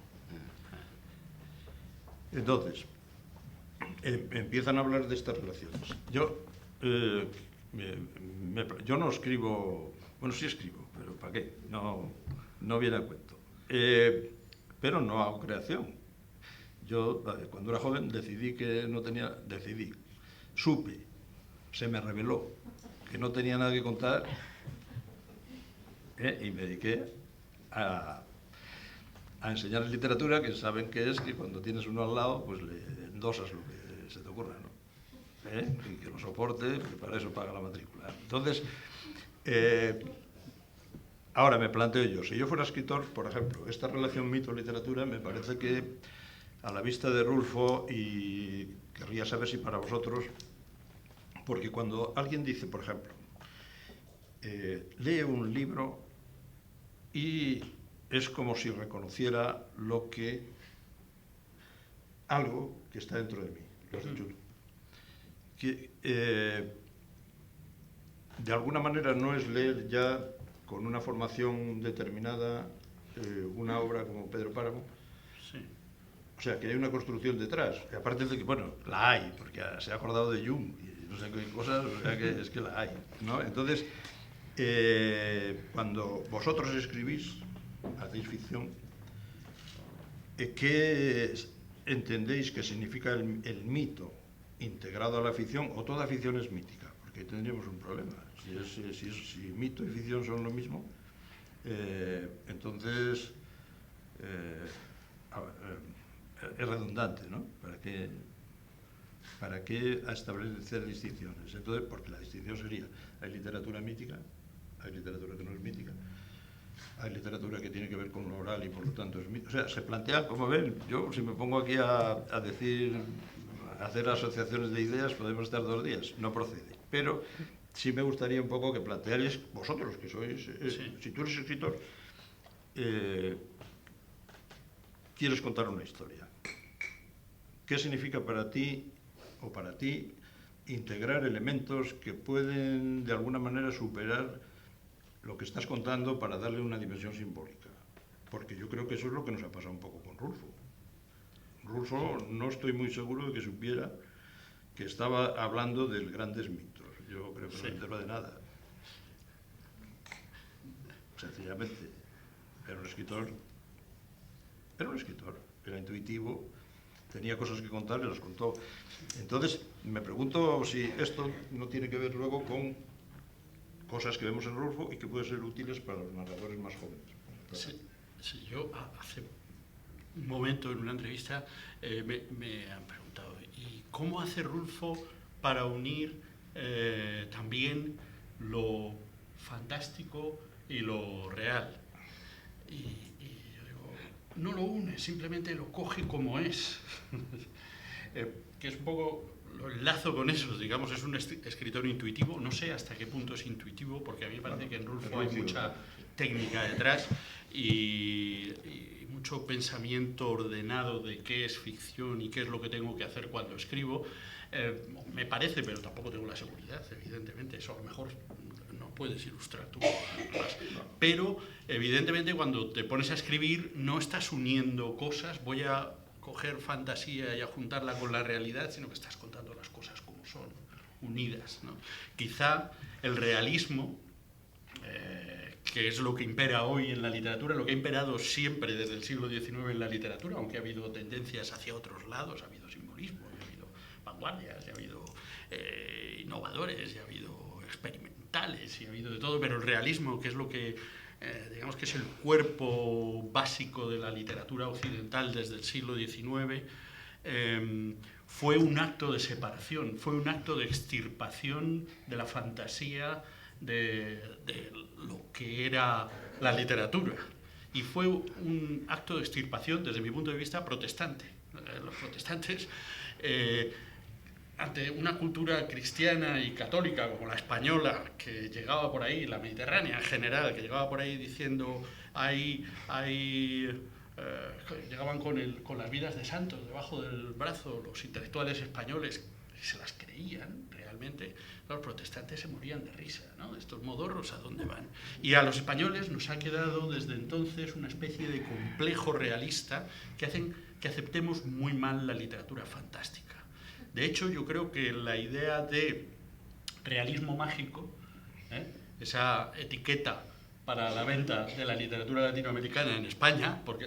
Entonces, empiezan a hablar de estas relaciones. Yo no escribo, bueno, sí escribo, pero ¿para qué? No viene a cuento. Pero no hago creación. Yo, cuando era joven, supe, se me reveló que no tenía nada que contar, y me dediqué a enseñar literatura, que saben que es que cuando tienes uno al lado, pues le endosas lo que se te ocurra, ¿no? Y que lo soporte, porque para eso paga la matrícula. Entonces, ahora me planteo yo, si yo fuera escritor, por ejemplo, esta relación mito-literatura me parece que a la vista de Rulfo, y querría saber si para vosotros, porque cuando alguien dice, por ejemplo, lee un libro y es como si reconociera algo que está dentro de mí, lo has dicho tú. Que, de alguna manera no es leer ya con una formación determinada una obra como Pedro Páramo. Sí. O sea, que hay una construcción detrás. Y aparte de que, bueno, la hay, porque se ha acordado de Jung y no sé qué cosas, o sea, que es que la hay, ¿no? Entonces, cuando vosotros escribís, hacéis ficción, ¿qué entendéis que significa el mito integrado a la ficción, o toda ficción es mítica? Porque ahí tendríamos un problema. Si mito y ficción son lo mismo, entonces es redundante, ¿no? ¿Para qué establecer distinciones? Entonces, porque la distinción sería, hay literatura mítica, hay literatura que no es mítica, hay literatura que tiene que ver con lo oral y por lo tanto es mítica. O sea, se plantea, como ven, yo si me pongo aquí a hacer asociaciones de ideas, podemos estar 2 días, no procede. Pero sí me gustaría un poco que plantearais, vosotros que sois, si tú eres escritor, quieres contar una historia. ¿Qué significa para ti o para ti integrar elementos que pueden de alguna manera superar lo que estás contando para darle una dimensión simbólica? Porque yo creo que eso es lo que nos ha pasado un poco con Rulfo. Rulfo no estoy muy seguro de que supiera que estaba hablando de grandes mitos. Yo creo que no se enteró de nada. Sencillamente, era un escritor, era intuitivo, tenía cosas que contar y las contó. Entonces, me pregunto si esto no tiene que ver luego con cosas que vemos en Rulfo y que pueden ser útiles para los narradores más jóvenes. Sí, sí, yo hace un momento en una entrevista me han preguntado, ¿y cómo hace Rulfo para unir también lo fantástico y lo real? Y yo digo, no lo une, simplemente lo coge como es. Que es un poco, lo enlazo con eso, digamos, es un escritor intuitivo, no sé hasta qué punto es intuitivo, porque a mí me parece que en Rulfo hay mucha técnica detrás y mucho pensamiento ordenado de qué es ficción y qué es lo que tengo que hacer cuando escribo. Me parece, pero tampoco tengo la seguridad, evidentemente, eso a lo mejor no puedes ilustrar tú más. Pero evidentemente cuando te pones a escribir no estás uniendo cosas, voy a coger fantasía y a juntarla con la realidad, sino que estás contando las cosas como son, unidas, ¿no? Quizá el realismo, que es lo que impera hoy en la literatura, lo que ha imperado siempre desde el siglo XIX en la literatura, aunque ha habido tendencias hacia otros lados, ha habido simbolismo, ha habido vanguardias, ha habido innovadores, ha habido experimentales, y ha habido de todo, pero el realismo, que es lo que digamos que es el cuerpo básico de la literatura occidental desde el siglo XIX, fue un acto de separación, fue un acto de extirpación de la fantasía de lo que era la literatura. Y fue un acto de extirpación, desde mi punto de vista, protestante. Los protestantes, ante una cultura cristiana y católica como la española, que llegaba por ahí, la mediterránea en general, que llegaba por ahí diciendo, llegaban con las vidas de santos debajo del brazo, los intelectuales españoles, y se las creían realmente, los protestantes se morían de risa, ¿no? De estos modorros, ¿a dónde van? Y a los españoles nos ha quedado desde entonces una especie de complejo realista que hacen que aceptemos muy mal la literatura fantástica. De hecho, yo creo que la idea de realismo mágico, esa etiqueta para la venta de la literatura latinoamericana en España, porque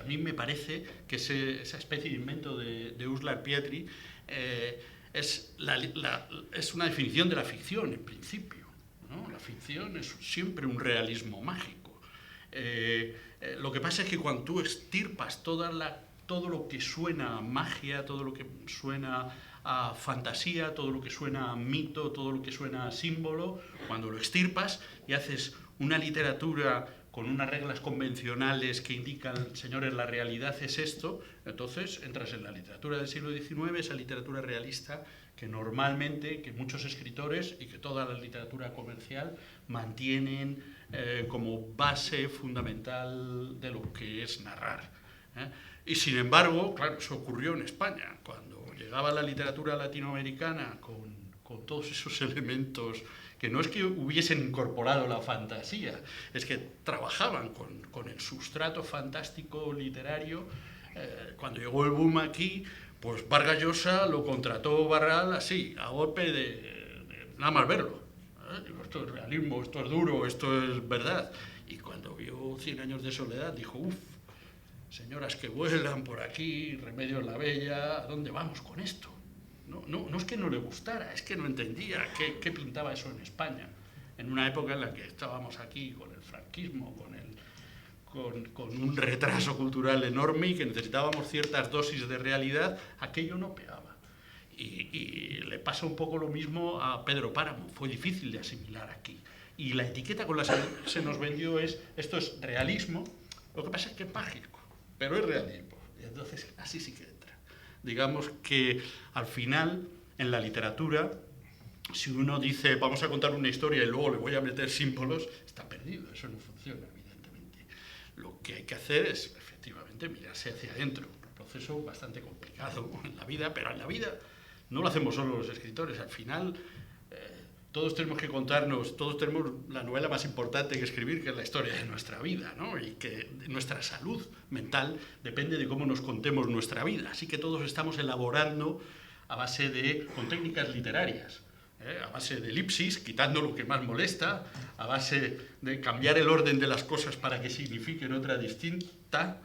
a mí me parece que esa especie de invento de Uslar Pietri es una definición de la ficción, en principio, ¿no? La ficción es siempre un realismo mágico. Lo que pasa es que cuando tú extirpas todo lo que suena a magia, todo lo que suena a fantasía, todo lo que suena a mito, todo lo que suena a símbolo, cuando lo extirpas y haces una literatura con unas reglas convencionales que indican, señores, la realidad es esto, entonces entras en la literatura del siglo XIX, esa literatura realista que normalmente, que muchos escritores y que toda la literatura comercial mantienen como base fundamental de lo que es narrar. Y sin embargo, claro, eso ocurrió en España, cuando llegaba la literatura latinoamericana con todos esos elementos que no es que hubiesen incorporado la fantasía, es que trabajaban con el sustrato fantástico literario. Cuando llegó el boom aquí, pues Vargas Llosa lo contrató Barral así, a golpe de nada más verlo. Digo, esto es realismo, esto es duro, esto es verdad. Y cuando vio 100 años de soledad, dijo, uff, señoras que vuelan por aquí, Remedios la Bella, ¿a dónde vamos con esto? No es que no le gustara, es que no entendía qué pintaba eso en España, en una época en la que estábamos aquí con el franquismo, con un retraso cultural enorme y que necesitábamos ciertas dosis de realidad, aquello no pegaba. Y le pasa un poco lo mismo a Pedro Páramo, fue difícil de asimilar aquí. Y la etiqueta con la que se nos vendió es, esto es realismo, lo que pasa es que es mágico, pero es realismo. Y entonces así sí que entra. Digamos que al final, en la literatura, si uno dice vamos a contar una historia y luego le voy a meter símbolos, está perdido, eso no funciona, evidentemente. Lo que hay que hacer es, efectivamente, mirarse hacia adentro. Un proceso bastante complicado en la vida, pero en la vida no lo hacemos solo los escritores. Al final, todos tenemos que contarnos, todos tenemos la novela más importante que escribir, que es la historia de nuestra vida, ¿no? Y que nuestra salud mental depende de cómo nos contemos nuestra vida. Así que todos estamos elaborando a base con técnicas literarias, a base de elipsis, quitando lo que más molesta, a base de cambiar el orden de las cosas para que signifiquen otra distinta,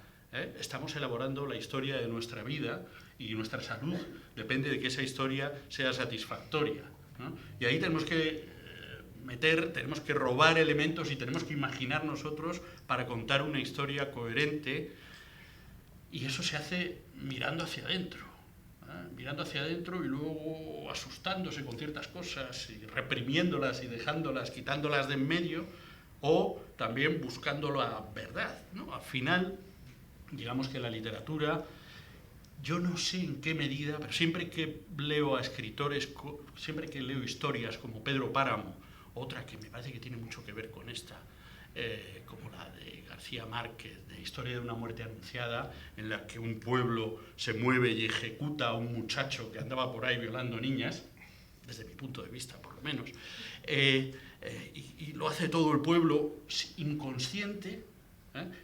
Estamos elaborando la historia de nuestra vida y nuestra salud depende de que esa historia sea satisfactoria, ¿no? Y ahí tenemos que tenemos que robar elementos y tenemos que imaginar nosotros para contar una historia coherente, y eso se hace mirando hacia adentro, mirando hacia adentro y luego asustándose con ciertas cosas y reprimiéndolas y dejándolas, quitándolas de en medio, o también buscando la verdad, ¿no? Al final, digamos que la literatura, yo no sé en qué medida, pero siempre que leo a escritores, siempre que leo historias como Pedro Páramo, otra que me parece que tiene mucho que ver con esta, como la de García Márquez, de Historia de una muerte anunciada, en la que un pueblo se mueve y ejecuta a un muchacho que andaba por ahí violando niñas, desde mi punto de vista por lo menos, y lo hace todo el pueblo inconsciente,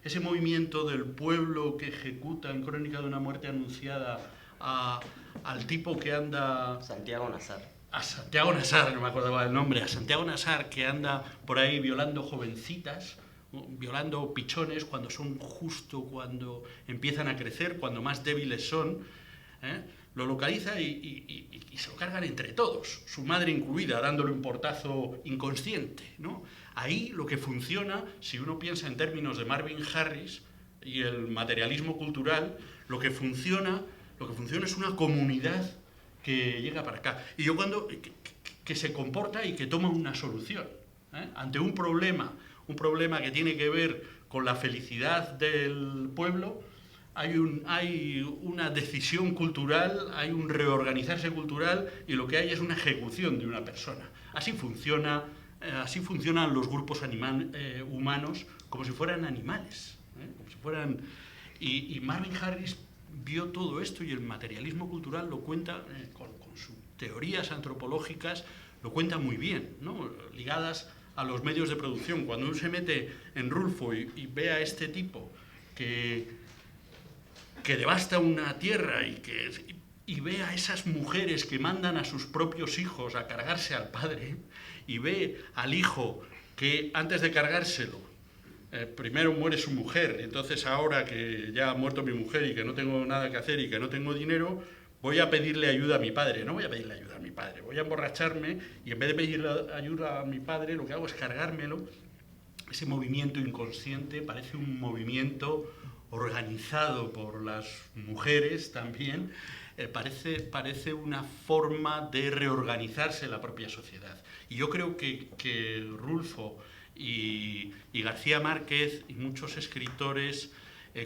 ese movimiento del pueblo que ejecuta en Crónica de una muerte anunciada al tipo que anda... Santiago Nazar. A Santiago Nazar, no me acordaba del nombre, a Santiago Nazar, que anda por ahí violando jovencitas, violando pichones cuando son justo cuando empiezan a crecer, cuando más débiles son, lo localiza y se lo cargan entre todos, su madre incluida, dándole un portazo inconsciente, ¿no? Ahí lo que funciona, si uno piensa en términos de Marvin Harris y el materialismo cultural, lo que funciona es una comunidad que llega para acá. Y yo que se comporta y que toma una solución, ante un problema que tiene que ver con la felicidad del pueblo, hay una decisión cultural, hay un reorganizarse cultural, y lo que hay es una ejecución de una persona. Así funcionan los grupos humanos, como si fueran animales, como si fueran... Y Marvin Harris vio todo esto, y el materialismo cultural lo cuenta con sus teorías antropológicas, lo cuenta muy bien, ¿no? Ligadas a los medios de producción. Cuando uno se mete en Rulfo y ve a este tipo que devasta una tierra y ve a esas mujeres que mandan a sus propios hijos a cargarse al padre, y ve al hijo que antes de cargárselo primero muere su mujer, entonces ahora que ya ha muerto mi mujer y que no tengo nada que hacer y que no tengo dinero, voy a pedirle ayuda a mi padre. No voy a pedirle ayuda a mi padre, voy a emborracharme, y en vez de pedirle ayuda a mi padre, lo que hago es cargármelo. Ese movimiento inconsciente parece un movimiento organizado por las mujeres también, parece una forma de reorganizarse la propia sociedad. Y yo creo que Rulfo y García Márquez y muchos escritores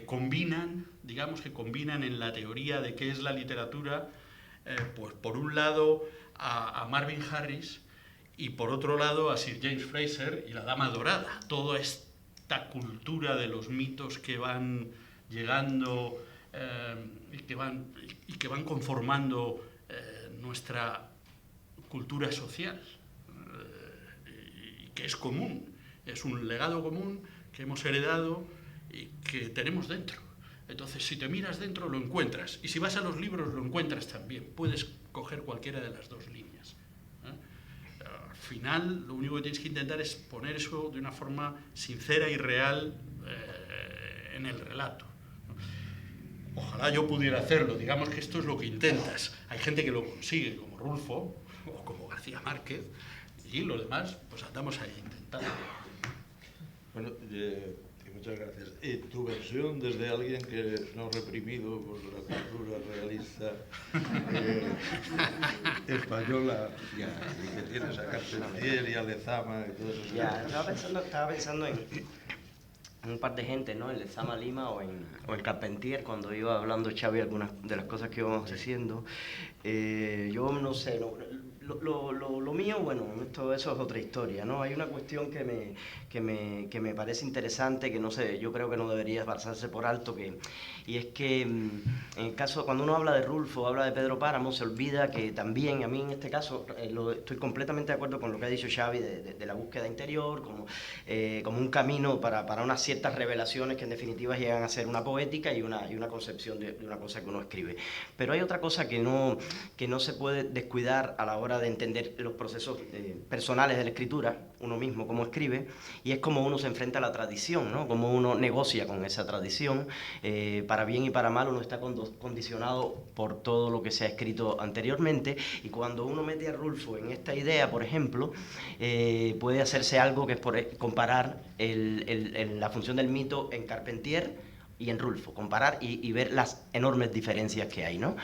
combinan en la teoría de qué es la literatura, pues por un lado a Marvin Harris y por otro lado a Sir James Fraser y la Dama Dorada, toda esta cultura de los mitos que van llegando y que van conformando nuestra cultura social, y que es común. Es un legado común que hemos heredado y que tenemos dentro. Entonces, si te miras dentro, lo encuentras. Y si vas a los libros, lo encuentras también. Puedes coger cualquiera de las dos líneas. Al final, lo único que tienes que intentar es poner eso de una forma sincera y real en el relato. Ojalá yo pudiera hacerlo. Digamos que esto es lo que intentas. Hay gente que lo consigue, como Rulfo o como García Márquez, y los demás, pues andamos ahí intentando. Bueno, muchas gracias. ¿Y tu versión desde alguien que es no reprimido por la cultura realista española, y que tienes a Carpentier y a Lezama y todo eso? Ya, estaba pensando en un par de gente, ¿no? En Lezama Lima o en Carpentier, cuando iba hablando Xavi algunas de las cosas que íbamos diciendo. Yo no sé, lo mío, bueno, todo eso es otra historia, ¿no? Hay una cuestión que me parece interesante, que no sé, yo creo que no debería pasarse por alto, y es que en el caso, cuando uno habla de Rulfo, habla de Pedro Páramo, se olvida que también, a mí en este caso, estoy completamente de acuerdo con lo que ha dicho Xavi de la búsqueda interior, como un camino para unas ciertas revelaciones que en definitiva llegan a ser una poética y una concepción de una cosa que uno escribe. Pero hay otra cosa que no se puede descuidar a la hora hora de entender los procesos personales de la escritura, uno mismo cómo escribe, y es como uno se enfrenta a la tradición, ¿no? Cómo uno negocia con esa tradición, para bien y para mal uno está condicionado por todo lo que se ha escrito anteriormente, y cuando uno mete a Rulfo en esta idea, por ejemplo, puede hacerse algo que es comparar la función del mito en Carpentier y en Rulfo, comparar y ver las enormes diferencias que hay, ¿no?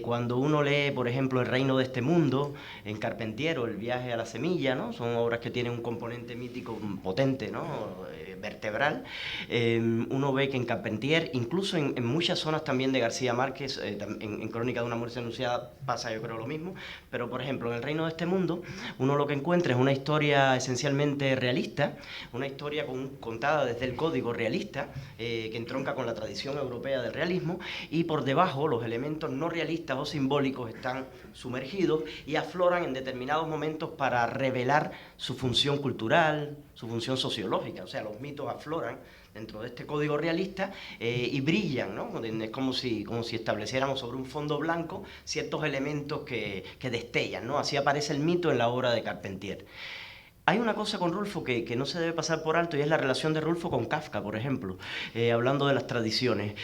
Cuando uno lee, por ejemplo, El reino de este mundo, en Carpentier, o El viaje a la semilla, ¿no? Son obras que tienen un componente mítico potente, ¿no? Vertebral. Uno ve que en Carpentier, incluso en muchas zonas también de García Márquez, en Crónica de una muerte anunciada pasa yo creo lo mismo, pero por ejemplo en El reino de este mundo, uno lo que encuentra es una historia esencialmente realista, una historia contada desde el código realista, que entronca con la tradición europea del realismo, y por debajo los elementos no realistas o simbólicos están sumergidos y afloran en determinados momentos para revelar su función cultural, su función sociológica. O sea, los mitos afloran dentro de este código realista y brillan, ¿no? Es como si estableciéramos sobre un fondo blanco ciertos elementos que destellan, ¿no? Así aparece el mito en la obra de Carpentier. Hay una cosa con Rulfo que no se debe pasar por alto, y es la relación de Rulfo con Kafka, por ejemplo, hablando de las tradiciones.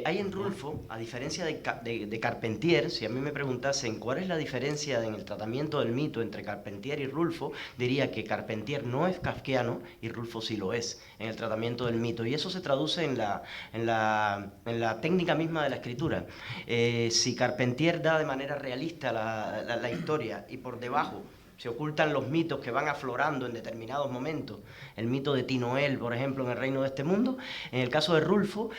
Hay en Rulfo, a diferencia de Carpentier, si a mí me preguntasen cuál es la diferencia en el tratamiento del mito entre Carpentier y Rulfo, diría que Carpentier no es kafkiano y Rulfo sí lo es en el tratamiento del mito, y eso se traduce en la técnica misma de la escritura. Si Carpentier da de manera realista la historia, y por debajo se ocultan los mitos que van aflorando en determinados momentos, el mito de Tinoel, por ejemplo, en El reino de este mundo, en el caso de Rulfo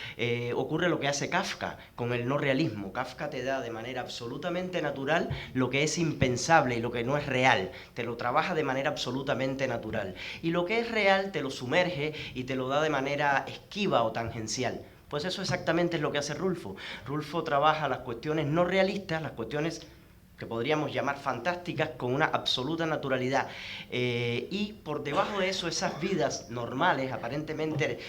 ocurre lo que hace Kafka con el no realismo. Kafka te da de manera absolutamente natural lo que es impensable y lo que no es real, te lo trabaja de manera absolutamente natural, y lo que es real te lo sumerge y te lo da de manera esquiva o tangencial. Pues eso exactamente es lo que hace Rulfo. Rulfo trabaja las cuestiones no realistas, las cuestiones que podríamos llamar fantásticas, con una absoluta naturalidad, y por debajo de eso, esas vidas normales, aparentemente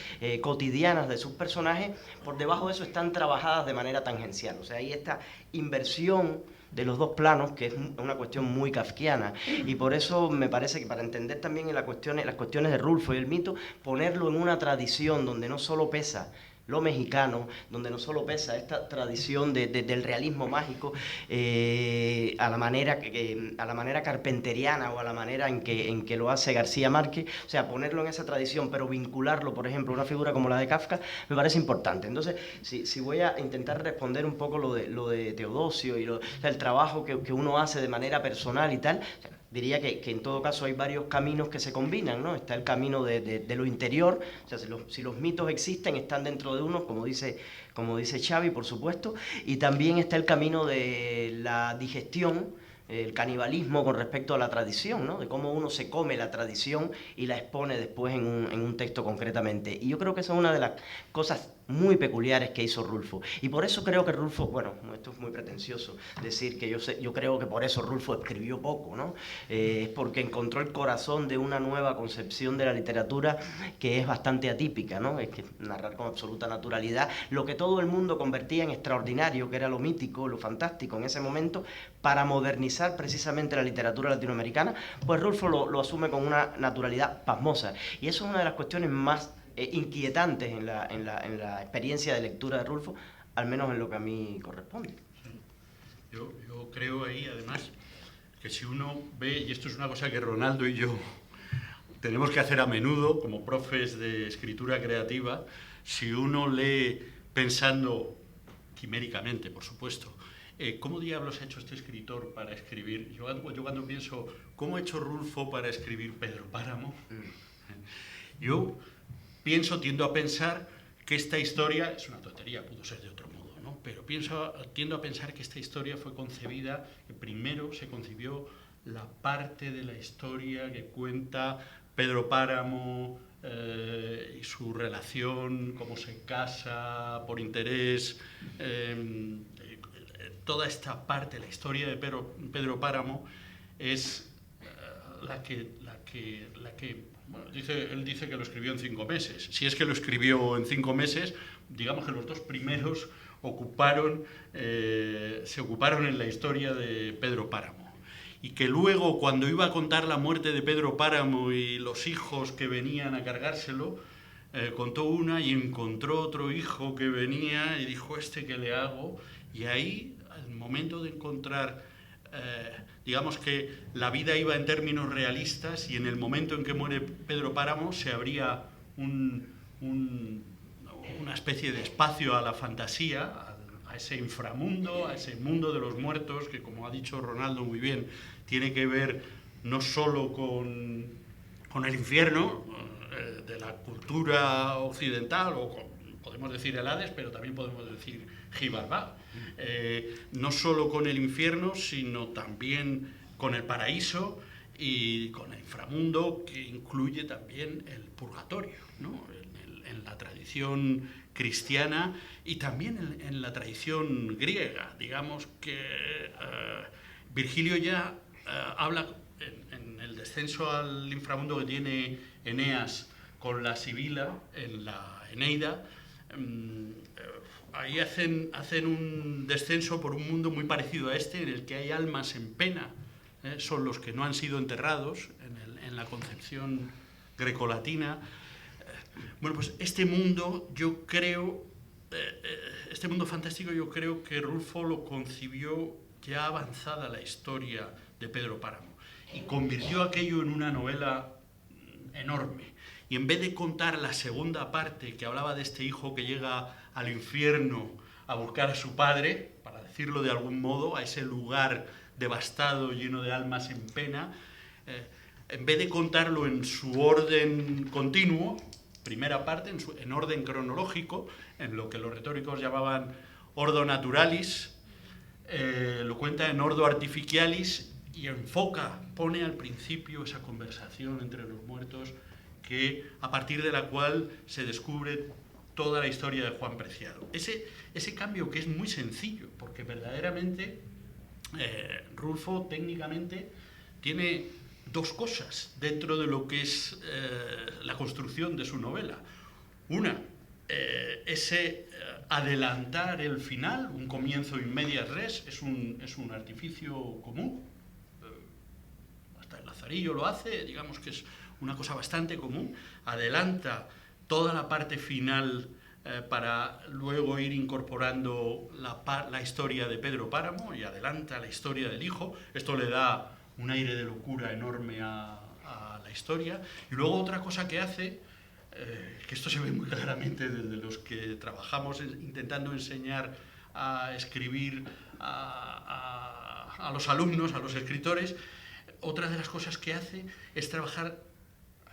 cotidianas de sus personajes, por debajo de eso están trabajadas de manera tangencial. O sea, hay esta inversión de los dos planos, que es una cuestión muy kafkiana, y por eso me parece que para entender también las cuestiones de Rulfo y el mito, ponerlo en una tradición donde no solo pesa lo mexicano, donde no solo pesa esta tradición del realismo mágico, a la manera carpenteriana, o a la manera en que lo hace García Márquez, o sea, ponerlo en esa tradición, pero vincularlo, por ejemplo, a una figura como la de Kafka, me parece importante. Entonces, si voy a intentar responder un poco lo de Teodosio y el trabajo que uno hace de manera personal y tal, diría que en todo caso hay varios caminos que se combinan, ¿no? Está el camino de lo interior, o sea, si los mitos existen, están dentro de uno, como dice Xavi, por supuesto, y también está el camino de la digestión, el canibalismo con respecto a la tradición, ¿no? De cómo uno se come la tradición y la expone después en un texto concretamente. Y yo creo que esa es una de las cosas muy peculiares que hizo Rulfo. Y por eso creo que Rulfo, bueno, esto es muy pretencioso decir que yo creo que por eso Rulfo escribió poco, ¿no? Es porque encontró el corazón de una nueva concepción de la literatura que es bastante atípica, ¿no? Es que narrar con absoluta naturalidad lo que todo el mundo convertía en extraordinario, que era lo mítico, lo fantástico en ese momento, para modernizar precisamente la literatura latinoamericana, pues Rulfo lo asume con una naturalidad pasmosa. Y eso es una de las cuestiones más inquietantes en la experiencia de lectura de Rulfo, al menos en lo que a mí corresponde. Yo creo ahí, además, que si uno ve, y esto es una cosa que Ronaldo y yo tenemos que hacer a menudo como profes de escritura creativa, si uno lee pensando quiméricamente, por supuesto, ¿cómo diablos ha hecho este escritor para escribir? Yo cuando pienso, ¿cómo ha hecho Rulfo para escribir Pedro Páramo? Yo tiendo a pensar que esta historia, es una tontería, pudo ser de otro modo, ¿no? Pero tiendo a pensar que esta historia fue concebida, que primero se concibió la parte de la historia que cuenta Pedro Páramo y su relación, cómo se casa por interés, toda esta parte, la historia de Pedro Páramo es la que bueno, él dice que lo escribió en 5 meses. Si es que lo escribió en 5 meses, digamos que los 2 primeros se ocuparon en la historia de Pedro Páramo. y que luego, cuando iba a contar la muerte de Pedro Páramo y los hijos que venían a cargárselo, contó una y encontró otro hijo que venía y dijo, ¿este qué le hago? Y ahí, al momento de encontrar, digamos que la vida iba en términos realistas, y en el momento en que muere Pedro Páramo se abría una especie de espacio a la fantasía, a ese inframundo, a ese mundo de los muertos, que, como ha dicho Ronaldo muy bien, tiene que ver no solo con el infierno de la cultura occidental, podemos decir el Hades, pero también podemos decir Xibalbá. No solo con el infierno, sino también con el paraíso y con el inframundo, que incluye también el purgatorio, ¿no? En la tradición cristiana y también en la tradición griega. Digamos que Virgilio ya habla en el descenso al inframundo que tiene Eneas con la Sibila en la Eneida. Ahí hacen un descenso por un mundo muy parecido a este, en el que hay almas en pena, son los que no han sido enterrados en la concepción grecolatina. Bueno, pues este mundo, yo creo, este mundo fantástico, yo creo que Rulfo lo concibió ya avanzada la historia de Pedro Páramo y convirtió aquello en una novela enorme. Y en vez de contar la segunda parte, que hablaba de este hijo que llega al infierno a buscar a su padre, para decirlo de algún modo, a ese lugar devastado, lleno de almas en pena, en vez de contarlo en su orden continuo, primera parte, en orden cronológico, en lo que los retóricos llamaban ordo naturalis, lo cuenta en ordo artificialis y pone al principio esa conversación entre los muertos, a partir de la cual se descubre toda la historia de Juan Preciado. Ese cambio, que es muy sencillo, porque verdaderamente Rulfo técnicamente tiene dos cosas dentro de lo que es la construcción de su novela. Una, ese adelantar el final, un comienzo in medias res, es un artificio común. Hasta el Lazarillo lo hace, digamos que es una cosa bastante común. Adelanta toda la parte final para luego ir incorporando la historia de Pedro Páramo, y adelanta la historia del hijo. Esto le da un aire de locura enorme a la historia. Y luego otra cosa que hace, que esto se ve muy claramente desde los que trabajamos intentando enseñar a escribir a los alumnos, a los escritores, otra de las cosas que hace es trabajar.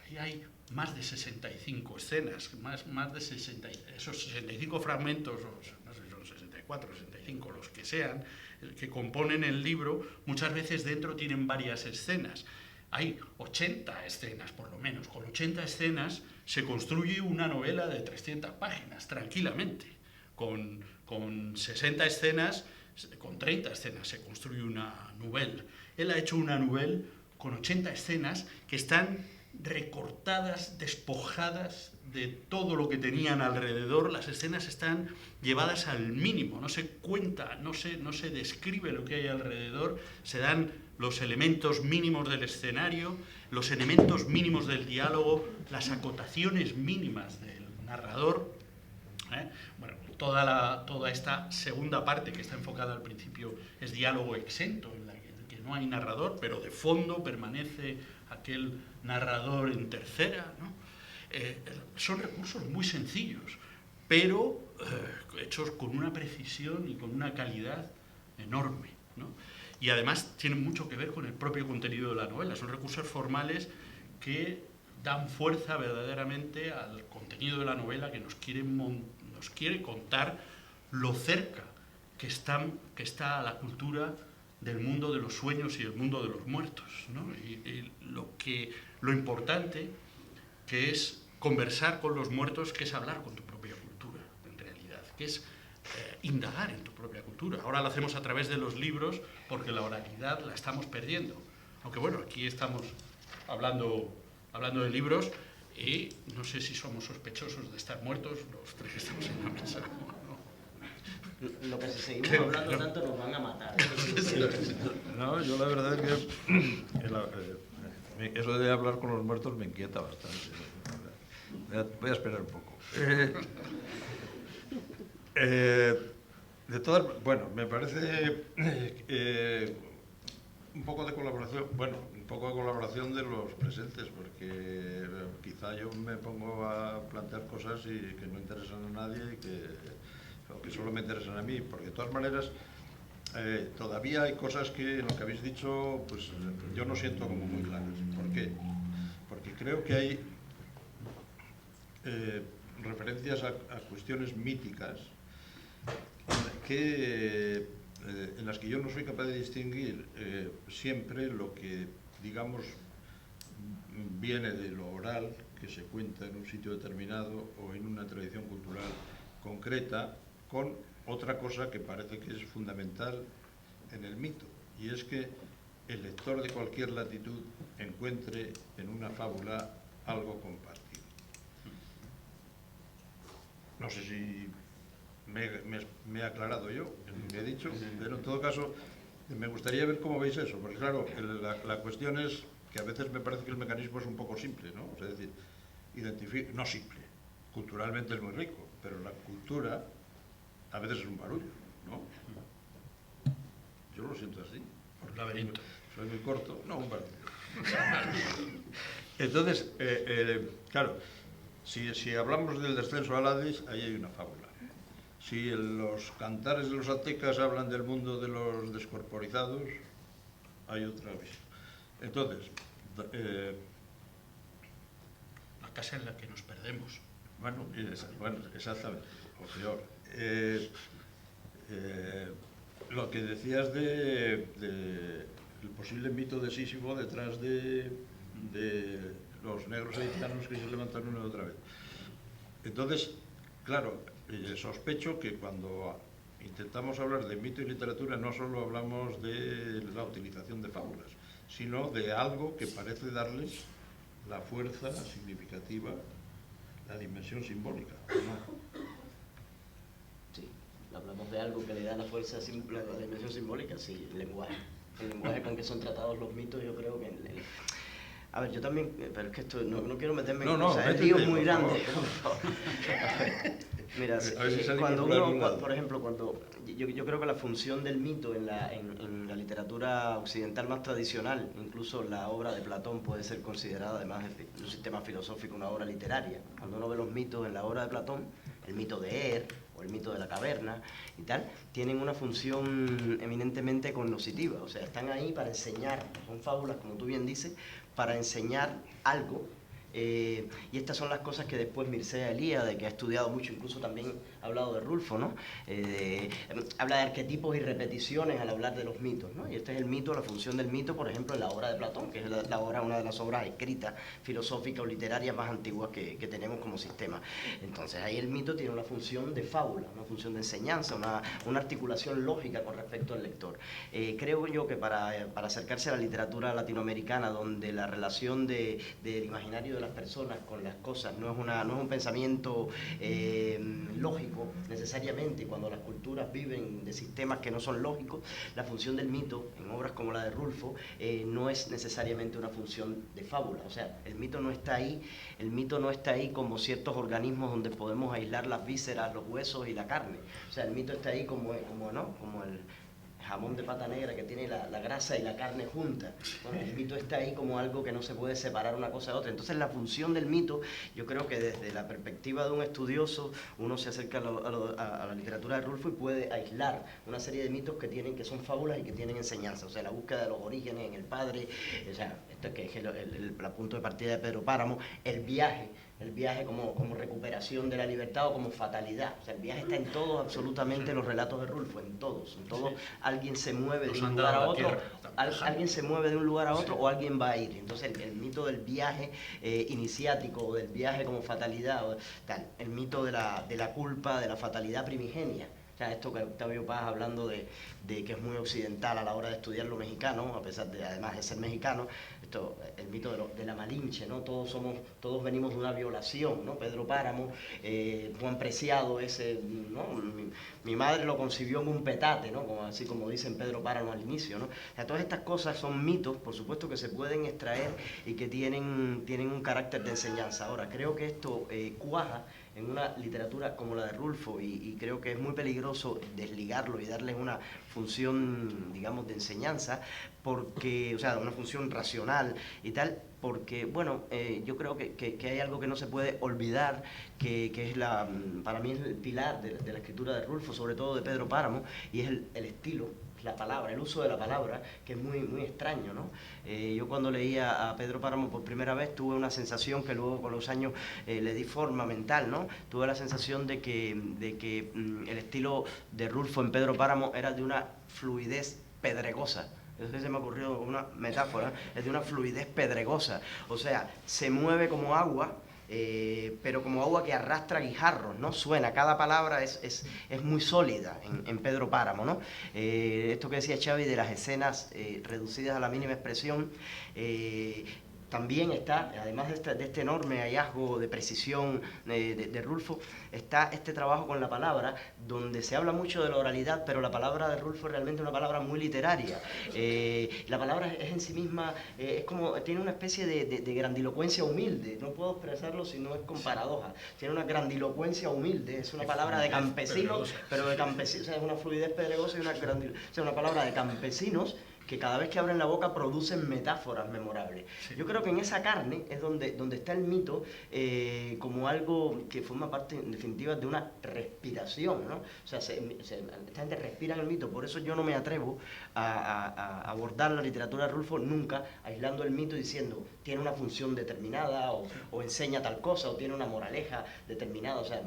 Ahí hay más de 65 escenas, más de 60, esos 65 fragmentos, no sé si son 64, 65, los que sean, que componen el libro, muchas veces dentro tienen varias escenas. Hay 80 escenas, por lo menos. Con 80 escenas se construye una novela de 300 páginas, tranquilamente. Con 60 escenas, con 30 escenas se construye una novela. Él ha hecho una novela con 80 escenas que están recortadas, despojadas de todo lo que tenían alrededor. Las escenas están llevadas al mínimo, no se cuenta, no se describe lo que hay alrededor, se dan los elementos mínimos del escenario, los elementos mínimos del diálogo, las acotaciones mínimas del narrador. Bueno, toda esta segunda parte, que está enfocada al principio, es diálogo exento, en la que no hay narrador, pero de fondo permanece aquel narrador en tercera, ¿no? Son recursos muy sencillos, pero hechos con una precisión y con una calidad enorme, ¿no? Y además tienen mucho que ver con el propio contenido de la novela. Son recursos formales que dan fuerza verdaderamente al contenido de la novela, que nos quiere contar lo cerca que está la cultura del mundo de los sueños y el mundo de los muertos, ¿no? Y lo importante que es conversar con los muertos, que es hablar con tu propia cultura, en realidad, que es indagar en tu propia cultura. Ahora lo hacemos a través de los libros, porque la oralidad la estamos perdiendo. Aunque bueno, aquí estamos hablando de libros, y no sé si somos sospechosos de estar muertos los tres que estamos en la mesa. Lo que si seguimos hablando tanto nos van a matar. No, yo la verdad es que eso de hablar con los muertos me inquieta bastante. Voy a esperar un poco. De todas, bueno, me parece un poco de colaboración, bueno, un poco de colaboración de los presentes, porque quizá yo me pongo a plantear cosas que no interesan a nadie o que solo me interesan a mí, porque de todas maneras todavía hay cosas que en lo que habéis dicho, pues yo no siento como muy claras. ¿Por qué? Porque creo que hay referencias a cuestiones míticas en las que yo no soy capaz de distinguir siempre lo que, digamos, viene de lo oral, que se cuenta en un sitio determinado o en una tradición cultural concreta, con otra cosa que parece que es fundamental en el mito, y es que el lector de cualquier latitud encuentre en una fábula algo compartido. No sé si me he aclarado yo en lo que he dicho, pero en todo caso me gustaría ver cómo veis eso, porque claro, la cuestión es que a veces me parece que el mecanismo es un poco simple, ¿no? O sea, es decir, no simple, culturalmente es muy rico, pero la cultura a veces es un barullo, ¿no? Yo lo siento así. Un laberinto. Soy muy corto, no, un barullo. Entonces, claro, si hablamos del descenso al Hades, ahí hay una fábula. Si los cantares de los aztecas hablan del mundo de los descorporizados, hay otra visión. Entonces, la casa en la que nos perdemos. Bueno, exactamente, o peor. Lo que decías del posible mito de Sísifo detrás de los negros haitianos que se levantan una y otra vez. Entonces, claro, sospecho que cuando intentamos hablar de mito y literatura no solo hablamos de la utilización de fábulas, sino de algo que parece darles la fuerza significativa, la dimensión simbólica, ¿no? Sí, hablamos de algo que le da la fuerza, la dimensión simbólica, sí, el lenguaje. El lenguaje con que son tratados los mitos, yo creo que... A ver, yo también, pero es que esto, no quiero meterme en cosas, el río es muy grande. Mira, cuando uno, por ejemplo, yo creo que la función del mito en la literatura occidental más tradicional, incluso la obra de Platón puede ser considerada, además de un sistema filosófico, una obra literaria. Cuando uno ve los mitos en la obra de Platón, el mito de Er, o el mito de la caverna y tal, tienen una función eminentemente cognoscitiva, o sea, están ahí para enseñar, son fábulas, como tú bien dices, para enseñar algo. Y estas son las cosas que después Mircea Eliade, que ha estudiado mucho, incluso también ha hablado de Rulfo, ¿no? Habla de arquetipos y repeticiones al hablar de los mitos, ¿no? Y este es el mito, la función del mito, por ejemplo, en la obra de Platón, que es una de las obras escritas, filosóficas o literarias más antiguas que tenemos como sistema. Entonces ahí el mito tiene una función de fábula, una función de enseñanza, una articulación lógica con respecto al lector. Creo yo que para acercarse a la literatura latinoamericana, donde la relación del imaginario de las personas con las cosas no es un pensamiento lógico necesariamente, cuando las culturas viven de sistemas que no son lógicos, la función del mito en obras como la de Rulfo no es necesariamente una función de fábula. O sea, el mito no está ahí como ciertos organismos donde podemos aislar las vísceras, los huesos y la carne. O sea, el mito está ahí como el jamón de pata negra que tiene la grasa y la carne juntas. Bueno, el mito está ahí como algo que no se puede separar una cosa de otra. Entonces la función del mito, yo creo que desde la perspectiva de un estudioso, uno se acerca a la literatura de Rulfo y puede aislar una serie de mitos que son fábulas y que tienen enseñanza. O sea, la búsqueda de los orígenes en el padre, o sea, esto que es el punto de partida de Pedro Páramo, el viaje como recuperación de la libertad o como fatalidad. O sea, el viaje está en todos, absolutamente, los relatos de Rulfo, en todos. Sí. Alguien se mueve de un lugar a otro, alguien se mueve de un lugar a otro, sí, o alguien va a ir. Entonces el mito del viaje iniciático, o del viaje como fatalidad, el mito de la culpa, de la fatalidad primigenia. O sea, esto que Octavio Paz hablando de que es muy occidental a la hora de estudiar lo mexicano, a pesar de, además de ser mexicano, el mito de la Malinche, ¿no? Todos venimos de una violación, ¿no? Pedro Páramo, Juan Preciado, ¿no? Mi madre lo concibió en un petate, ¿no? Así como dicen Pedro Páramo al inicio, ¿no? O sea, todas estas cosas son mitos, por supuesto, que se pueden extraer y que tienen un carácter de enseñanza. Ahora, creo que esto cuaja en una literatura como la de Rulfo y creo que es muy peligroso desligarlo y darles una función, digamos, de enseñanza, porque, o sea, una función racional y tal, porque, bueno, yo creo que hay algo que no se puede olvidar, que es para mí es el pilar de la escritura de Rulfo, sobre todo de Pedro Páramo, y es el estilo, la palabra, el uso de la palabra, que es muy, muy extraño, ¿no? Yo cuando leía a Pedro Páramo por primera vez tuve una sensación que luego con los años le di forma mental, ¿no? Tuve la sensación de que el estilo de Rulfo en Pedro Páramo era de una fluidez pedregosa. Eso se me ocurrió una metáfora, es de una fluidez pedregosa, o sea, se mueve como agua, pero como agua que arrastra guijarros, ¿no? Suena, cada palabra es muy sólida en Pedro Páramo, ¿no? Esto que decía Xavi de las escenas reducidas a la mínima expresión, también está, además de este enorme hallazgo de precisión de Rulfo, está este trabajo con la palabra, donde se habla mucho de la oralidad, pero la palabra de Rulfo es realmente una palabra muy literaria. La palabra es en sí misma, es como, tiene una especie de grandilocuencia humilde, no puedo expresarlo si no es con paradoja, tiene una grandilocuencia humilde, es una palabra de campesinos, pero de campesinos, o sea, es una fluidez pedregosa y una palabra de campesinos que cada vez que abren la boca producen metáforas memorables. Sí. Yo creo que en esa carne es donde está el mito como algo que forma parte, en definitiva, de una respiración, ¿no? O sea, esta gente respira en el mito, por eso yo no me atrevo a abordar la literatura de Rulfo nunca aislando el mito diciendo tiene una función determinada o enseña tal cosa o tiene una moraleja determinada, o sea,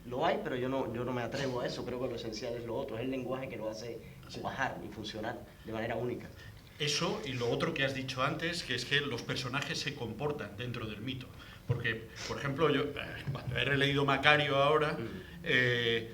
lo hay, pero yo no me atrevo a eso. Creo que lo esencial es lo otro, es el lenguaje que lo hace cuajar y funcionar de manera única. Eso y lo otro que has dicho antes, que es que los personajes se comportan dentro del mito. Porque, por ejemplo, yo cuando he releído Macario ahora, he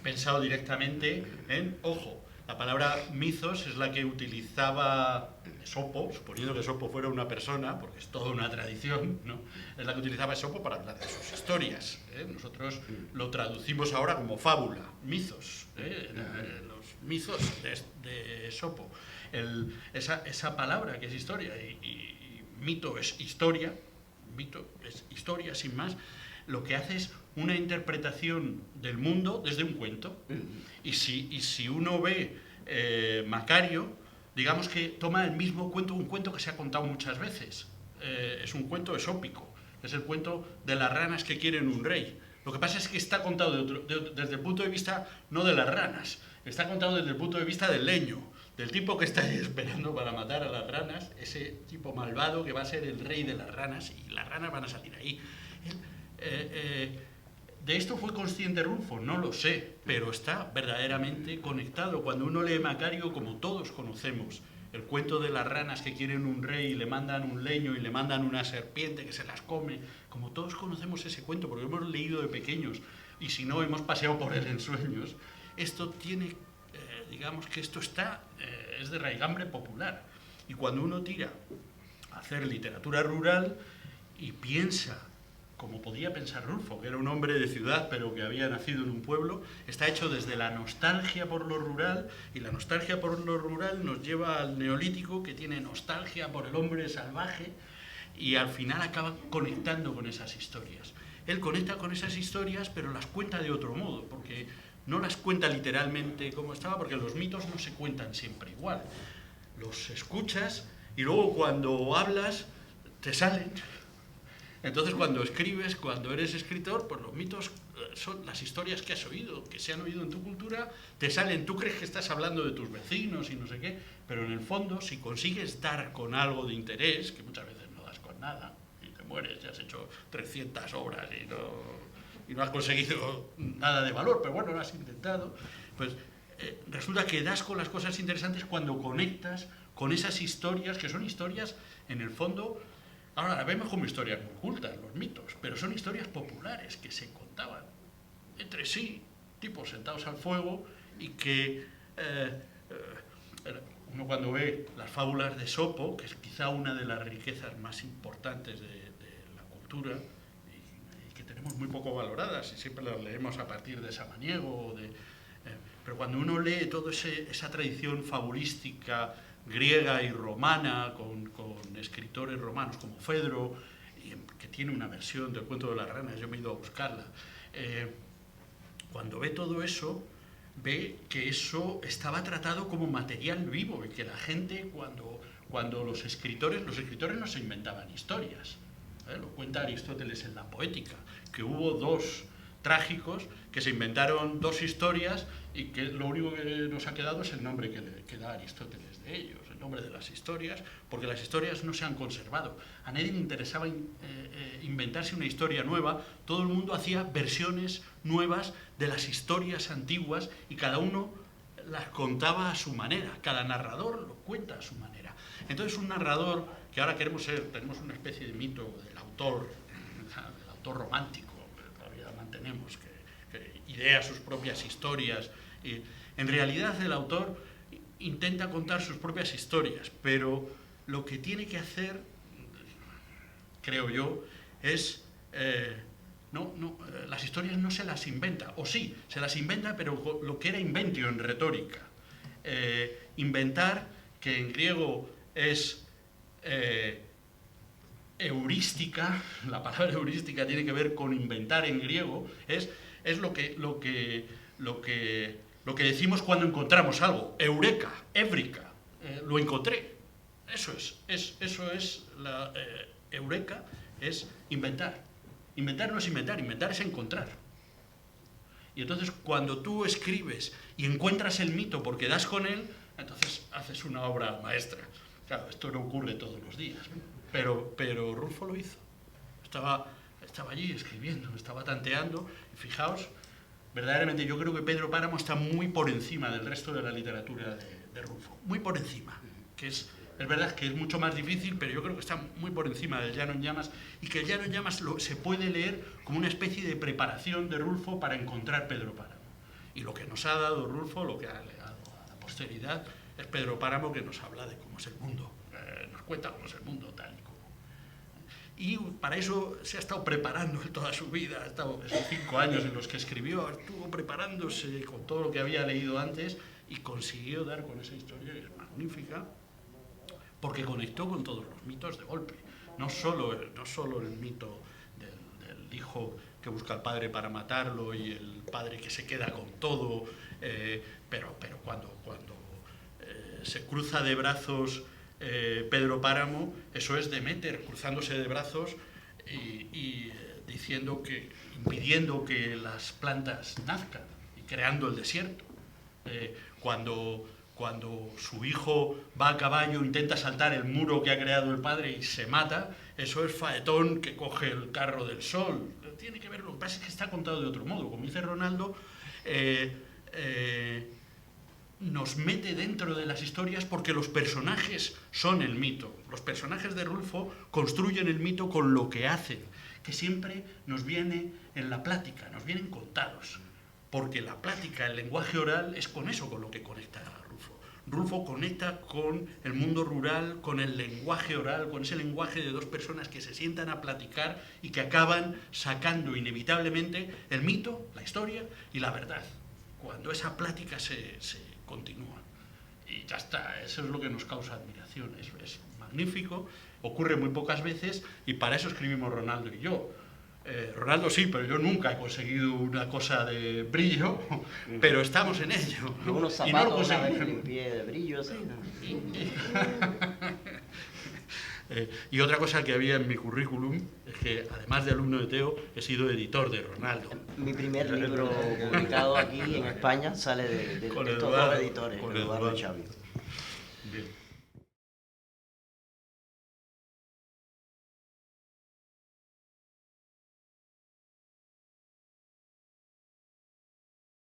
pensado directamente en, ojo, la palabra mizos es la que utilizaba Esopo, suponiendo que Esopo fuera una persona, porque es toda una tradición, ¿no? Es la que utilizaba Esopo para hablar de sus historias, ¿eh? Nosotros lo traducimos ahora como fábula, mizos, los mizos de Esopo. Esa palabra que es historia y mito es historia sin más, lo que hace es una interpretación del mundo desde un cuento. Y si uno ve Macario, digamos que toma el mismo cuento, un cuento que se ha contado muchas veces. Es un cuento esópico, es el cuento de las ranas que quieren un rey. Lo que pasa es que está contado desde el punto de vista no de las ranas, está contado desde el punto de vista del leño, del tipo que está esperando para matar a las ranas, ese tipo malvado que va a ser el rey de las ranas, y las ranas van a salir ahí. ¿De esto fue consciente Rulfo? No lo sé, pero está verdaderamente conectado. Cuando uno lee Macario, como todos conocemos, el cuento de las ranas que quieren un rey y le mandan un leño y le mandan una serpiente que se las come, como todos conocemos ese cuento, porque lo hemos leído de pequeños, y si no, hemos paseado por él en sueños, esto tiene, digamos que esto es de raigambre popular. Y cuando uno tira a hacer literatura rural y piensa, como podía pensar Rulfo, que era un hombre de ciudad pero que había nacido en un pueblo, está hecho desde la nostalgia por lo rural, y la nostalgia por lo rural nos lleva al neolítico, que tiene nostalgia por el hombre salvaje, y al final acaba conectando con esas historias. Él conecta con esas historias, pero las cuenta de otro modo, porque no las cuenta literalmente como estaba, porque los mitos no se cuentan siempre igual. Los escuchas y luego cuando hablas te salen. Entonces, cuando escribes, cuando eres escritor, pues los mitos son las historias que has oído, que se han oído en tu cultura, te salen, tú crees que estás hablando de tus vecinos y no sé qué, pero en el fondo, si consigues dar con algo de interés, que muchas veces no das con nada, y te mueres, ya has hecho 300 obras y no has conseguido nada de valor, pero bueno, lo has intentado, pues resulta que das con las cosas interesantes cuando conectas con esas historias, que son historias, en el fondo. Ahora las vemos como historias muy cultas, los mitos, pero son historias populares que se contaban entre sí, tipos sentados al fuego, y que uno cuando ve las fábulas de Esopo, que es quizá una de las riquezas más importantes de la cultura, y que tenemos muy poco valoradas, y siempre las leemos a partir de Samaniego, pero cuando uno lee toda esa tradición fabulística griega y romana, con escritores romanos como Fedro, que tiene una versión del cuento de las ranas, yo me he ido a buscarla, cuando ve todo eso, ve que eso estaba tratado como material vivo, y que la gente, cuando los escritores no se inventaban historias, lo cuenta Aristóteles en la Poética, que hubo dos trágicos que se inventaron dos historias y que lo único que nos ha quedado es el nombre que da Aristóteles de ellos, el nombre de las historias, porque las historias no se han conservado. A nadie le interesaba inventarse una historia nueva, todo el mundo hacía versiones nuevas de las historias antiguas y cada uno las contaba a su manera, cada narrador lo cuenta a su manera. Entonces un narrador, que ahora tenemos una especie de mito del autor romántico, que todavía mantenemos, que idea sus propias historias, en realidad el autor intenta contar sus propias historias, pero lo que tiene que hacer, creo yo, es las historias no se las inventa, o sí, se las inventa, pero lo que era inventio en retórica. Inventar, que en griego es heurística, la palabra heurística tiene que ver con inventar en griego, es lo que decimos cuando encontramos algo, eureka, ébrica, lo encontré. Eso es la eureka, es inventar. Inventar no es inventar es encontrar. Y entonces cuando tú escribes y encuentras el mito porque das con él, entonces haces una obra maestra. Claro, esto no ocurre todos los días, pero Rulfo lo hizo. Estaba allí escribiendo, estaba tanteando, y fijaos, verdaderamente yo creo que Pedro Páramo está muy por encima del resto de la literatura de Rulfo, muy por encima, que es verdad que es mucho más difícil, pero yo creo que está muy por encima del Llano en Llamas, y que el Llano en Llamas se puede leer como una especie de preparación de Rulfo para encontrar Pedro Páramo. Y lo que nos ha dado Rulfo, lo que ha legado a la posteridad, es Pedro Páramo, que nos habla de cómo es el mundo, nos cuenta cómo es el mundo tal y como. Y para eso se ha estado preparando toda su vida, ha estado esos 5 años en los que escribió, estuvo preparándose con todo lo que había leído antes y consiguió dar con esa historia, que es magnífica, porque conectó con todos los mitos de golpe. No solo el mito del hijo que busca al padre para matarlo y el padre que se queda con todo, pero cuando se cruza de brazos Pedro Páramo, eso es Deméter cruzándose de brazos y impidiendo que las plantas nazcan y creando el desierto. Cuando su hijo va a caballo, intenta saltar el muro que ha creado el padre y se mata, eso es Faetón que coge el carro del sol. Tiene que ver, lo que pasa es que está contado de otro modo. Como dice Ronaldo, nos mete dentro de las historias porque los personajes son el mito. Los personajes de Rulfo construyen el mito con lo que hacen, que siempre nos viene en la plática, nos vienen contados. Porque la plática, el lenguaje oral, es con eso con lo que conecta a Rulfo. Rulfo conecta con el mundo rural, con el lenguaje oral, con ese lenguaje de dos personas que se sientan a platicar y que acaban sacando inevitablemente el mito, la historia y la verdad. Cuando esa plática se continúa. Y ya está, eso es lo que nos causa admiración. Es magnífico, ocurre muy pocas veces y para eso escribimos Ronaldo y yo. Ronaldo sí, pero yo nunca he conseguido una cosa de brillo, pero estamos en ello. Unos zapatos una vez limpié de brillo, sí. Y otra cosa que había en mi currículum es que, además de alumno de Teo, he sido editor de Ronaldo. Mi primer libro publicado aquí en España sale de estos dos editores, Eduardo y Xavi. Bien.